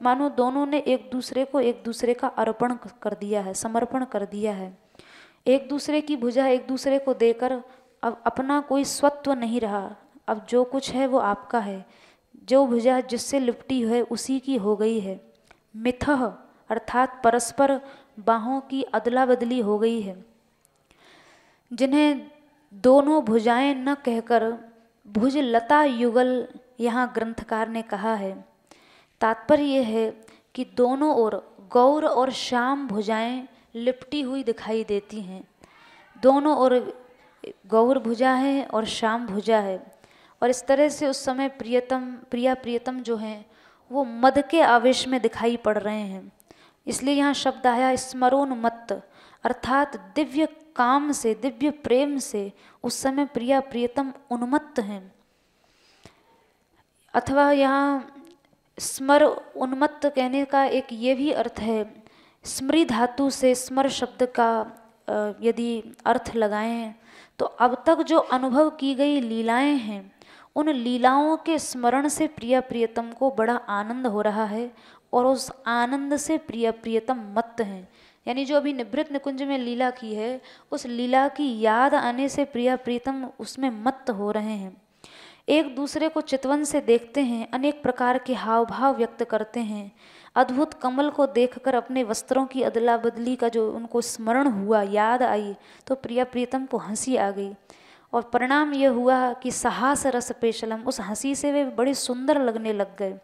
[SPEAKER 2] मानो दोनों ने एक दूसरे को एक दूसरे का अर्पण कर दिया है, समर्पण कर दिया है। एक दूसरे की भुजा एक दूसरे को देकर अब अपना कोई स्वत्व नहीं रहा, अब जो कुछ है वो आपका है, जो भुजा जिससे लिपटी है उसी की हो गई है। मिथः अर्थात परस्पर बाहों की अदला बदली हो गई है। जिन्हें दोनों भुजाएं न कहकर भुज लता युगल यहाँ ग्रंथकार ने कहा है। तात्पर्य यह है कि दोनों ओर गौर और श्याम भुजाएं लिपटी हुई दिखाई देती हैं, दोनों ओर गौर भुजा है और श्याम भुजा है, और इस तरह से उस समय प्रिया प्रियतम जो हैं वो मद के आवेश में दिखाई पड़ रहे हैं। इसलिए यहाँ शब्द आया स्मरोन्मत्त, अर्थात दिव्य काम से, दिव्य प्रेम से उस समय प्रिया प्रियतम उन्मत्त हैं। अथवा यहाँ स्मर उन्मत्त कहने का एक ये भी अर्थ है, स्मृ धातु से स्मर शब्द का यदि अर्थ लगाएं तो अब तक जो अनुभव की गई लीलाएं हैं उन लीलाओं के स्मरण से प्रिया प्रियतम को बड़ा आनंद हो रहा है, और उस आनंद से प्रिया प्रियतम मत्त हैं। यानी जो अभी निभृत निकुंज में लीला की है उस लीला की याद आने से प्रिया प्रीतम उसमें मत्त हो रहे हैं। एक दूसरे को चितवन से देखते हैं, अनेक प्रकार के हाव भाव व्यक्त करते हैं। अद्भुत कमल को देखकर अपने वस्त्रों की अदला बदली का जो उनको स्मरण हुआ, याद आई, तो प्रिया प्रीतम को हंसी आ गई, और परिणाम यह हुआ कि सहास रस पेशलम, उस हंसी से वे बड़े सुंदर लगने लग गए।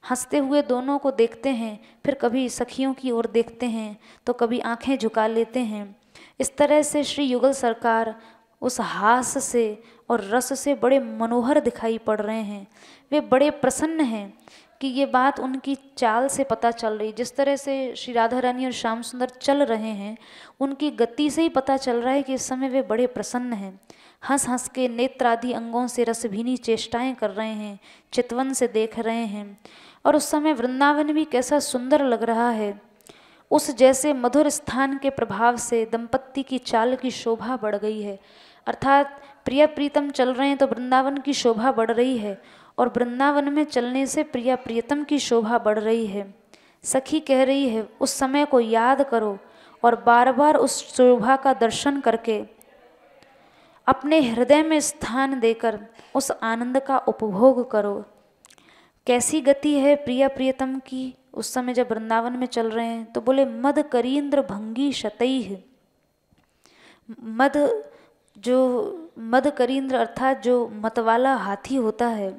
[SPEAKER 2] हंसते हुए दोनों को देखते हैं, फिर कभी सखियों की ओर देखते हैं तो कभी आंखें झुका लेते हैं। इस तरह से श्री युगल सरकार उस हास से और रस से बड़े मनोहर दिखाई पड़ रहे हैं। वे बड़े प्रसन्न हैं कि ये बात उनकी चाल से पता चल रही, जिस तरह से श्री राधा रानी और श्याम सुंदर चल रहे हैं उनकी गति से ही पता चल रहा है कि इस समय वे बड़े प्रसन्न हैं। हंस हंस के नेत्रादि अंगों से रसभीनी चेष्टाएं कर रहे हैं, चितवन से देख रहे हैं, और उस समय वृंदावन भी कैसा सुंदर लग रहा है। उस जैसे मधुर स्थान के प्रभाव से दंपत्ति की चाल की शोभा बढ़ गई है, अर्थात प्रिया प्रीतम चल रहे हैं तो वृंदावन की शोभा बढ़ रही है, और वृंदावन में चलने से प्रिया प्रियतम की शोभा बढ़ रही है। सखी कह रही है उस समय को याद करो और बार बार उस शोभा का दर्शन करके अपने हृदय में स्थान देकर उस आनंद का उपभोग करो। कैसी गति है प्रिया प्रियतम की उस समय जब वृंदावन में चल रहे हैं, तो बोले मद करींद्र भंगी शतैः। मद करींद्र अर्थात जो मतवाला हाथी होता है,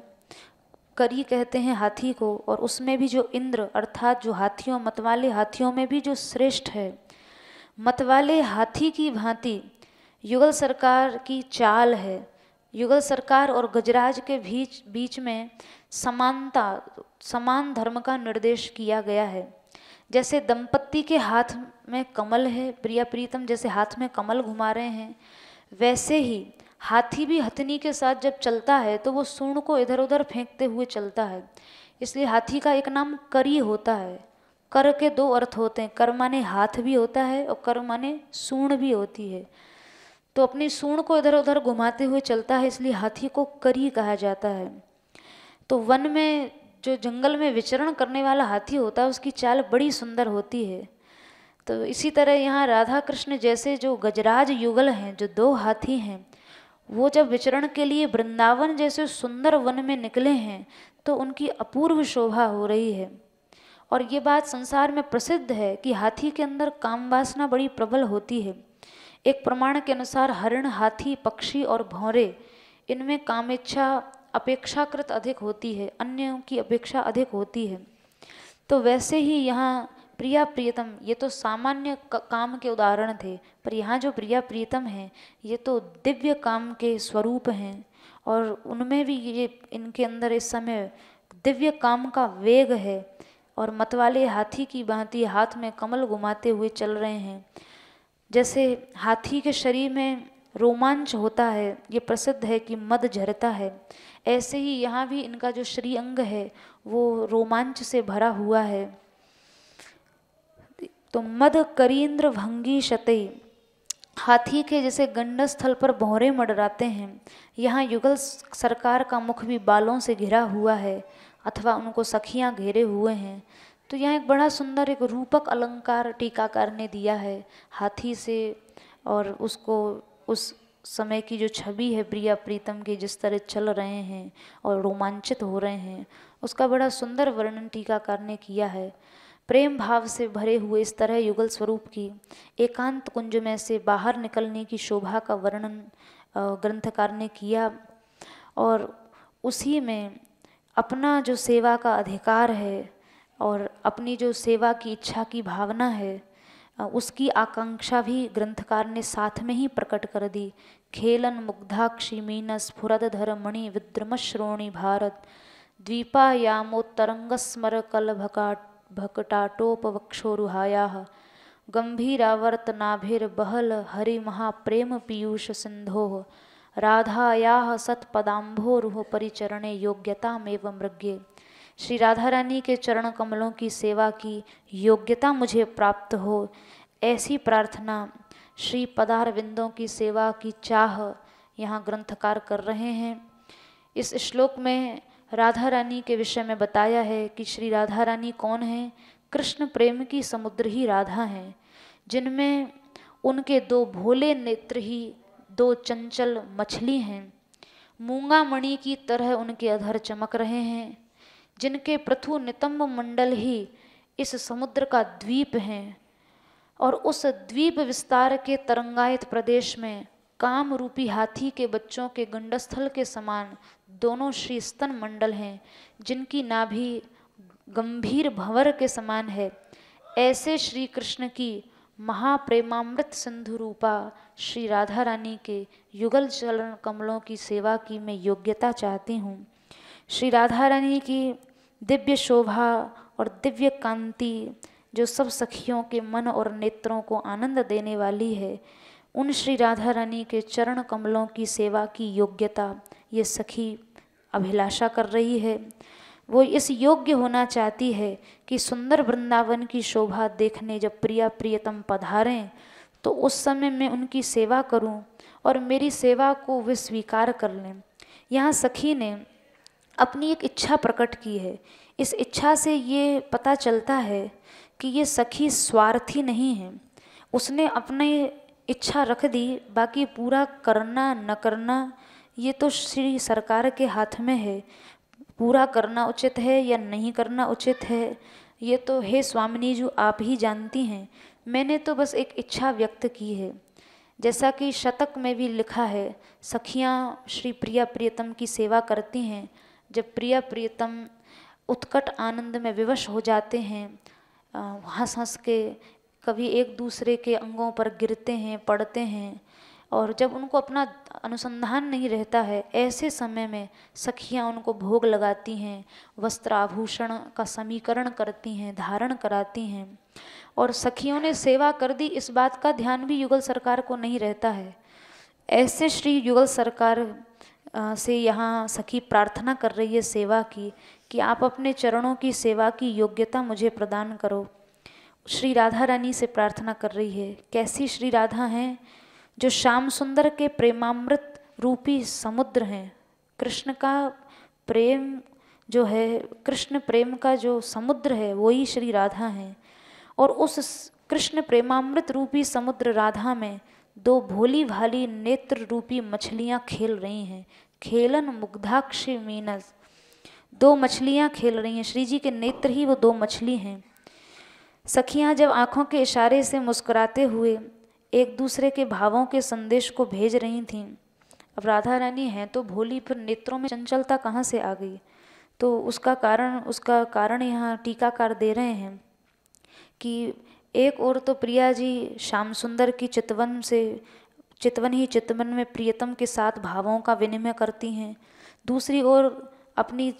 [SPEAKER 2] करी कहते हैं हाथी को, और उसमें भी जो इंद्र अर्थात जो हाथियों, मतवाले हाथियों में भी जो श्रेष्ठ है, मतवाले हाथी की भांति युगल सरकार की चाल है। युगल सरकार और गजराज के बीच में समानता, समान धर्म का निर्देश किया गया है। जैसे दंपत्ति के हाथ में कमल है, प्रिया प्रीतम जैसे हाथ में कमल घुमा रहे हैं, वैसे ही हाथी भी हथनी के साथ जब चलता है तो वो सूंड को इधर उधर फेंकते हुए चलता है, इसलिए हाथी का एक नाम करी होता है। कर के दो अर्थ होते हैं, कर माने हाथ भी होता है और कर माने सूंड भी होती है। तो अपनी सूंड को इधर उधर घुमाते हुए चलता है, इसलिए हाथी को करी कहा जाता है। तो वन में जो जंगल में विचरण करने वाला हाथी होता है उसकी चाल बड़ी सुंदर होती है। तो इसी तरह यहाँ राधा कृष्ण जैसे जो गजराज युगल हैं, जो दो हाथी हैं, वो जब विचरण के लिए वृंदावन जैसे सुंदर वन में निकले हैं तो उनकी अपूर्व शोभा हो रही है। और ये बात संसार में प्रसिद्ध है कि हाथी के अंदर काम वासना बड़ी प्रबल होती है। एक प्रमाण के अनुसार हरिण, हाथी, पक्षी और भौरे, इनमें कामेच्छा अपेक्षाकृत अधिक होती है, अन्यों की अपेक्षा अधिक होती है। तो वैसे ही यहाँ प्रिया प्रियतम, ये तो सामान्य काम के उदाहरण थे, पर यहाँ जो प्रिया प्रियतम हैं ये तो दिव्य काम के स्वरूप हैं। और उनमें भी ये इनके अंदर इस समय दिव्य काम का वेग है और मतवाले हाथी की भांति हाथ में कमल घुमाते हुए चल रहे हैं। जैसे हाथी के शरीर में रोमांच होता है, ये प्रसिद्ध है कि मद झरता है, ऐसे ही यहाँ भी इनका जो श्रीअंग है वो रोमांच से भरा हुआ है। तो मद करींद्र भंगी शतई, हाथी के जैसे गंडस्थल पर भौरे मंडराते हैं, यहाँ युगल सरकार का मुख भी बालों से घिरा हुआ है अथवा उनको सखियाँ घेरे हुए हैं। तो यहाँ एक बड़ा सुंदर एक रूपक अलंकार टीकाकार ने दिया है हाथी से, और उसको उस समय की जो छवि है प्रिया प्रीतम की, जिस तरह चल रहे हैं और रोमांचित हो रहे हैं, उसका बड़ा सुंदर वर्णन टीकाकार ने किया है। प्रेम भाव से भरे हुए इस तरह युगल स्वरूप की एकांत कुंज में से बाहर निकलने की शोभा का वर्णन ग्रंथकार ने किया। और उसी में अपना जो सेवा का अधिकार है और अपनी जो सेवा की इच्छा की भावना है, उसकी आकांक्षा भी ग्रंथकार ने साथ में ही प्रकट कर दी। खेलन मुग्धाक्षी मीन स्फुरदधर मणि विद्रमश्रोणि भारत द्वीपायामोत्तरंगस्मर कल भकटाटोपवक्षोरुहायाः गंभीरावर्तनाभिर्बहल हरि महाप्रेम पीयूष सिंधोः राधायाः सत्पदाम्भोरुह परिचरणे योग्यतामेव मृग्ये। श्री राधा रानी के चरण कमलों की सेवा की योग्यता मुझे प्राप्त हो, ऐसी प्रार्थना श्री पदारविंदों की सेवा की चाह यहाँ ग्रंथकार कर रहे हैं। इस श्लोक में राधा रानी के विषय में बताया है कि श्री राधा रानी कौन है। कृष्ण प्रेम की समुद्र ही राधा हैं, जिनमें उनके दो भोले नेत्र ही दो चंचल मछली हैं। मूंगा मणि की तरह उनके अधर चमक रहे हैं, जिनके पृथु नितंब मंडल ही इस समुद्र का द्वीप हैं। और उस द्वीप विस्तार के तरंगायित प्रदेश में काम रूपी हाथी के बच्चों के गंडस्थल के समान दोनों श्री स्तन मंडल हैं, जिनकी नाभि गंभीर भंवर के समान है। ऐसे श्री कृष्ण की महाप्रेमामृत सिंधु रूपा श्री राधा रानी के युगल चरण कमलों की सेवा की मैं योग्यता चाहती हूँ। श्री राधा रानी की दिव्य शोभा और दिव्य कांति जो सब सखियों के मन और नेत्रों को आनंद देने वाली है, उन श्री राधा रानी के चरण कमलों की सेवा की योग्यता ये सखी अभिलाषा कर रही है। वो इस योग्य होना चाहती है कि सुंदर वृंदावन की शोभा देखने जब प्रिया प्रियतम पधारें तो उस समय मैं उनकी सेवा करूं और मेरी सेवा को वे स्वीकार कर लें। यहाँ सखी ने अपनी एक इच्छा प्रकट की है। इस इच्छा से ये पता चलता है कि ये सखी स्वार्थी नहीं है। उसने अपनी इच्छा रख दी, बाकी पूरा करना न करना ये तो श्री सरकार के हाथ में है। पूरा करना उचित है या नहीं करना उचित है ये तो हे स्वामिनी जी आप ही जानती हैं। मैंने तो बस एक इच्छा व्यक्त की है। जैसा कि शतक में भी लिखा है, सखियाँ श्री प्रिया प्रियतम की सेवा करती हैं। जब प्रिया प्रियतम उत्कट आनंद में विवश हो जाते हैं, हंस हंस के कभी एक दूसरे के अंगों पर गिरते हैं, पड़ते हैं, और जब उनको अपना अनुसंधान नहीं रहता है, ऐसे समय में सखियाँ उनको भोग लगाती हैं, वस्त्र आभूषण का समीकरण करती हैं, धारण कराती हैं। और सखियों ने सेवा कर दी, इस बात का ध्यान भी युगल सरकार को नहीं रहता है। ऐसे श्री युगल सरकार से यहाँ सखी प्रार्थना कर रही है सेवा की कि आप अपने चरणों की सेवा की योग्यता मुझे प्रदान करो। श्री राधा रानी से प्रार्थना कर रही है। कैसी श्री राधा हैं? जो श्याम सुंदर के प्रेमामृत रूपी समुद्र हैं। कृष्ण का प्रेम जो है, कृष्ण प्रेम का जो समुद्र है वही श्री राधा हैं। और उस कृष्ण प्रेमामृत रूपी समुद्र राधा में दो भोली भाली नेत्र रूपी मछलियाँ खेल रही हैं। खेलन मुग्धाक्षी मीनस, दो मछलियाँ खेल रही हैं। श्री जी के नेत्र ही वो दो मछली हैं। सखियाँ जब आँखों के इशारे से मुस्कुराते हुए एक दूसरे के भावों के संदेश को भेज रही थीं। अब राधा रानी हैं तो भोली, फिर नेत्रों में चंचलता कहाँ से आ गई? तो उसका कारण यहाँ टीकाकार दे रहे हैं कि एक ओर तो प्रिया जी श्याम सुंदर की चितवन में प्रियतम के साथ भावों का विनिमय करती हैं, दूसरी ओर अपनी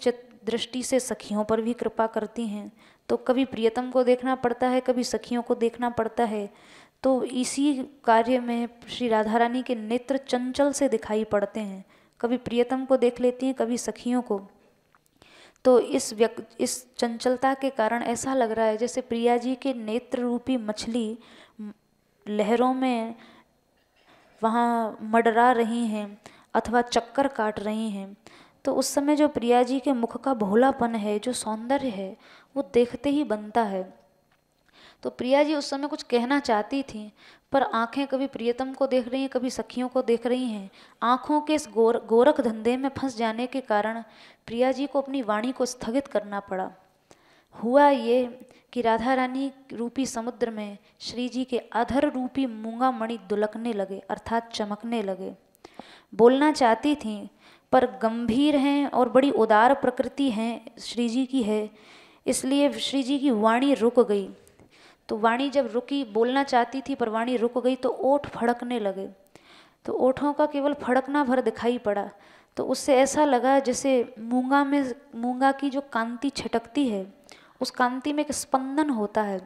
[SPEAKER 2] दृष्टि से सखियों पर भी कृपा करती हैं। तो कभी प्रियतम को देखना पड़ता है, कभी सखियों को देखना पड़ता है। तो इसी कार्य में श्री राधा रानी के नेत्र चंचल से दिखाई पड़ते हैं, कभी प्रियतम को देख लेती हैं, कभी सखियों को। तो इस चंचलता के कारण ऐसा लग रहा है जैसे प्रिया जी के नेत्र रूपी मछली लहरों में वहाँ मडरा रही हैं अथवा चक्कर काट रही हैं। तो उस समय जो प्रिया जी के मुख का भोलापन है, जो सौंदर्य है, वो देखते ही बनता है। तो प्रिया जी उस समय कुछ कहना चाहती थी, पर आंखें कभी प्रियतम को देख रही हैं, कभी सखियों को देख रही हैं। आंखों के इस गोरख धंधे में फंस जाने के कारण प्रिया जी को अपनी वाणी को स्थगित करना पड़ा। हुआ ये कि राधा रानी रूपी समुद्र में श्री जी के अधर रूपी मूंगा मणि दुलकने लगे, अर्थात चमकने लगे। बोलना चाहती थीं, पर गंभीर हैं और बड़ी उदार प्रकृति हैं श्री जी की है, इसलिए श्री जी की वाणी रुक गई। तो वाणी जब रुकी, बोलना चाहती थी पर वाणी रुक गई, तो ओठ फड़कने लगे। तो ओठों का केवल फड़कना भर दिखाई पड़ा। तो उससे ऐसा लगा जैसे मूंगा की जो कांति छिटकती है, उस कांति में एक स्पंदन होता है।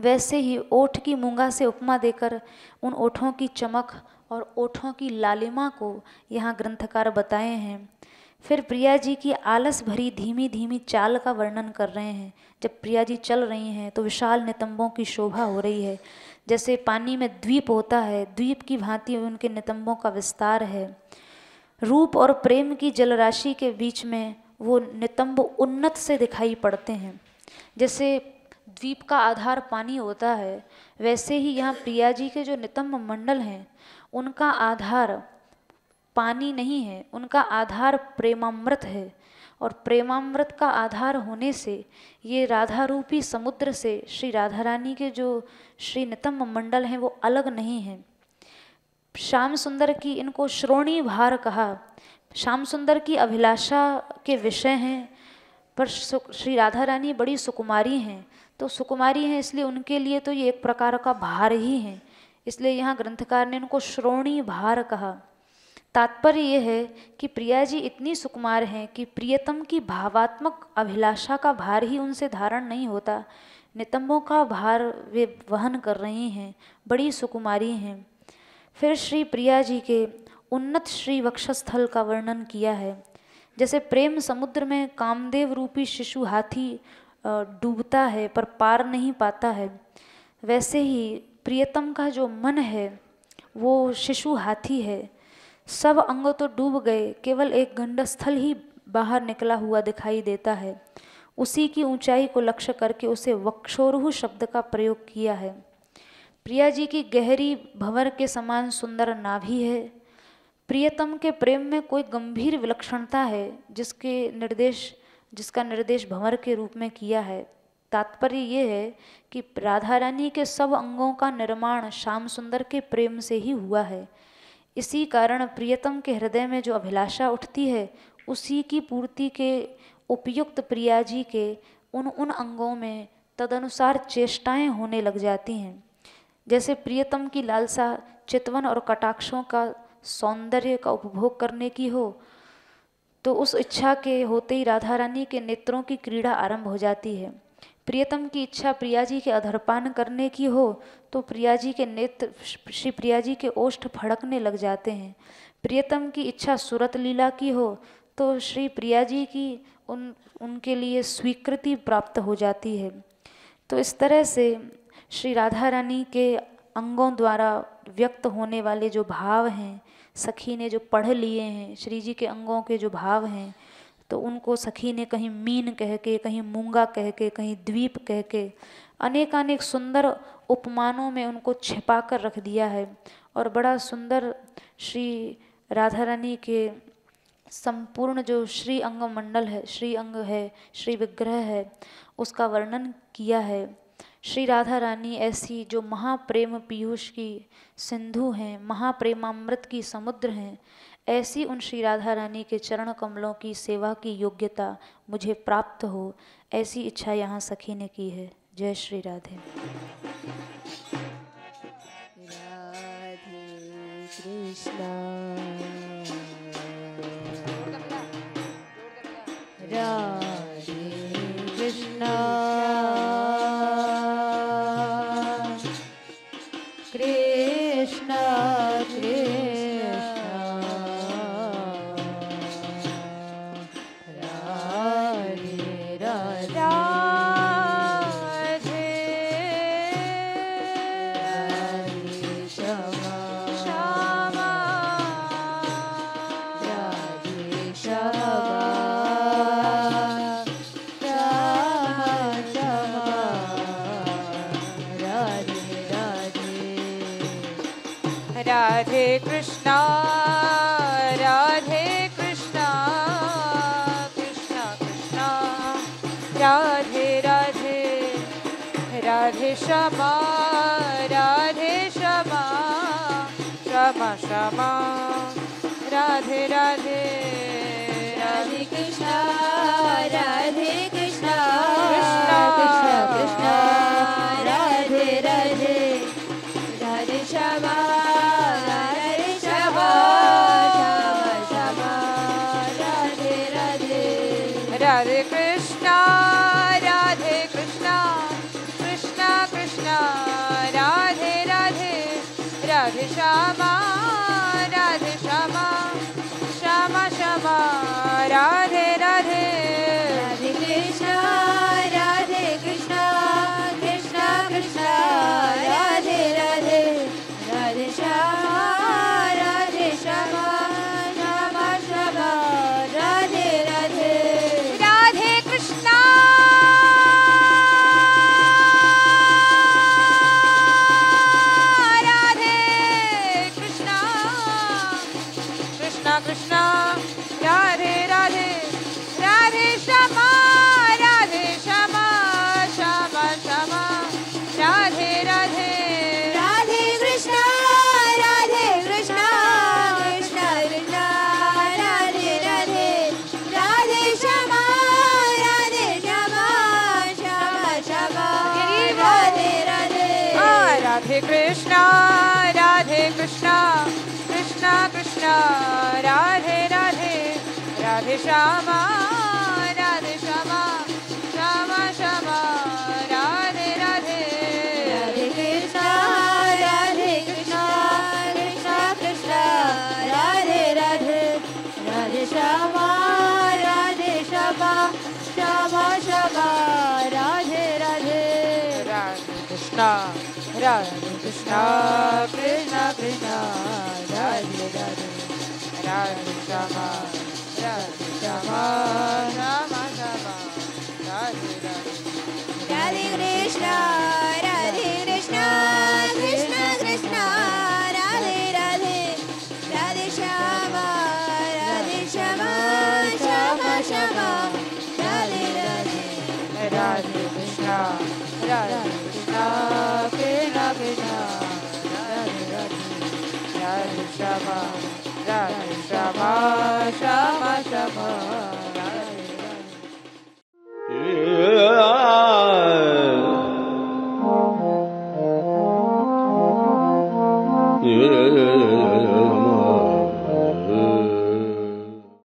[SPEAKER 2] वैसे ही ओठ की मूंगा से उपमा देकर उन ओठों की चमक और ओठों की लालिमा को यहाँ ग्रंथकार बताए हैं। फिर प्रिया जी की आलस भरी धीमी धीमी चाल का वर्णन कर रहे हैं। जब प्रिया जी चल रही हैं तो विशाल नितंबों की शोभा हो रही है, जैसे पानी में द्वीप होता है, द्वीप की भांति उनके नितंबों का विस्तार है। रूप और प्रेम की जलराशि के बीच में वो नितंब उन्नत से दिखाई पड़ते हैं। जैसे द्वीप का आधार पानी होता है, वैसे ही यहाँ प्रिया जी के जो नितंब मंडल हैं, उनका आधार पानी नहीं है, उनका आधार प्रेमामृत है। और प्रेमामृत का आधार होने से ये राधा रूपी समुद्र से श्री राधा रानी के जो श्री नितंब मंडल हैं वो अलग नहीं हैं। श्याम सुंदर की इनको श्रोणी भार कहा। श्याम सुंदर की अभिलाषा के विषय हैं, पर श्री राधा रानी बड़ी सुकुमारी हैं। तो सुकुमारी हैं इसलिए उनके लिए तो ये एक प्रकार का भार ही है, इसलिए यहाँ ग्रंथकार ने उनको श्रोणी भार कहा। तात्पर्य ये है कि प्रिया जी इतनी सुकुमार हैं कि प्रियतम की भावात्मक अभिलाषा का भार ही उनसे धारण नहीं होता, नितंबों का भार वे वहन कर रही हैं, बड़ी सुकुमारी हैं। फिर श्री प्रिया जी के उन्नत श्री वक्षस्थल का वर्णन किया है। जैसे प्रेम समुद्र में कामदेव रूपी शिशु हाथी डूबता है पर पार नहीं पाता है, वैसे ही प्रियतम का जो मन है वो शिशु हाथी है। सब अंग तो डूब गए, केवल एक गंडस्थल ही बाहर निकला हुआ दिखाई देता है। उसी की ऊंचाई को लक्ष्य करके उसे वक्षोरुह शब्द का प्रयोग किया है। प्रिया जी की गहरी भंवर के समान सुंदर नाभि है। प्रियतम के प्रेम में कोई गंभीर विलक्षणता है जिसका निर्देश भंवर के रूप में किया है। तात्पर्य ये है कि राधा रानी के सब अंगों का निर्माण श्याम सुंदर के प्रेम से ही हुआ है। इसी कारण प्रियतम के हृदय में जो अभिलाषा उठती है, उसी की पूर्ति के उपयुक्त प्रिया जी के उन अंगों में तदनुसार चेष्टाएं होने लग जाती हैं। जैसे प्रियतम की लालसा चितवन और कटाक्षों का सौंदर्य का उपभोग करने की हो, तो उस इच्छा के होते ही राधा रानी के नेत्रों की क्रीड़ा आरंभ हो जाती है। प्रियतम की इच्छा प्रिया जी के अधरपान करने की हो तो प्रिया जी के नेत्र श्री प्रिया जी के ओष्ठ फड़कने लग जाते हैं। प्रियतम की इच्छा सुरत लीला की हो तो श्री प्रिया जी की उनके लिए स्वीकृति प्राप्त हो जाती है। तो इस तरह से श्री राधा रानी के अंगों द्वारा व्यक्त होने वाले जो भाव हैं, सखी ने जो पढ़ लिए हैं, श्री जी के अंगों के जो भाव हैं, तो उनको सखी ने कहीं मीन कह के, कहीं मूंगा कह के, कहीं द्वीप कह के अनेकानेक सुंदर उपमानों में उनको छिपा कर रख दिया है। और बड़ा सुंदर श्री राधा रानी के संपूर्ण जो श्री अंग मंडल है, श्री अंग है, श्री विग्रह है, उसका वर्णन किया है। श्री राधा रानी ऐसी जो महाप्रेम पीयूष की सिंधु हैं, महाप्रेमामृत की समुद्र हैं, ऐसी उन श्री राधा रानी के चरण कमलों की सेवा की योग्यता मुझे प्राप्त हो, ऐसी इच्छा यहाँ सखी ने की है। जय श्री राधे।
[SPEAKER 3] राधे कृष्णा राधे कृष्णा कृष्णा कृष्णा राधे राधे श्यामा श्यामा राधे श्यामा
[SPEAKER 4] राधे कृष्णा राधे कृष्णा कृष्णा कृष्णा राधे राधे राधे श्यामा राधे श्यामा श्यामा श्यामा राधे राधे
[SPEAKER 3] राधे कृष्णा राधे कृष्णा
[SPEAKER 4] कृष्णा
[SPEAKER 3] कृष्णा कृष्णा राधे राधे राधे श्यामा राधे श्यामा श्यामा श्यामा राधे राधे
[SPEAKER 4] राधे कृष्णा राधे कृष्णा कृष्णा कृष्णा राधे राधे राधे श्यामा राधे श्यामा श्यामा श्यामा राधे राधे
[SPEAKER 3] राधे कृष्णा राधे कृष्णा कृष्णा कृष्णा राधे राधे राधे श्यामा राधे श्यामा श्यामा श्यामा राधे राधे
[SPEAKER 4] राधे कृष्णा राधे कृष्णा कृष्णा कृष्णा राधे राधे राधे श्यामा राधे श्यामा श्यामा श्यामा राधे राधे
[SPEAKER 3] राधे कृष्णा राधे कृष्णा कृष्णा कृष्णा राधे राधे राधे श्यामा राधे श्यामा श्यामा श्यामा राधे राधे
[SPEAKER 4] राधे कृष्णा राधे कृष्णा कृष्णा कृष्णा राधे राधे राधे श्यामा राधे श्यामा श्यामा श्यामा राधे राधे
[SPEAKER 3] राधे कृष्णा राधे कृष्णा कृष्णा कृष्णा राधे राधे राधे श्यामा राधे श्यामा श्यामा श्यामा राधे राधे
[SPEAKER 4] राधे कृष्णा राधे कृष्णा
[SPEAKER 3] कृष्णा कृष्णा राधे राधे
[SPEAKER 4] राधे श्यामा राधे श्यामा श्यामा श्यामा राधे राधे
[SPEAKER 3] राधे कृष्णा कृष्णा कृष्णा राधे राधे राधे श्यामा श्यामा श्यामा श्यामा राधे राधे
[SPEAKER 4] राधे कृष्णा कृष्णा कृष्णा कृष्णा राधे राधे राधे श्यामा श्यामा श्यामा श्यामा राधे राधे
[SPEAKER 1] Yeah.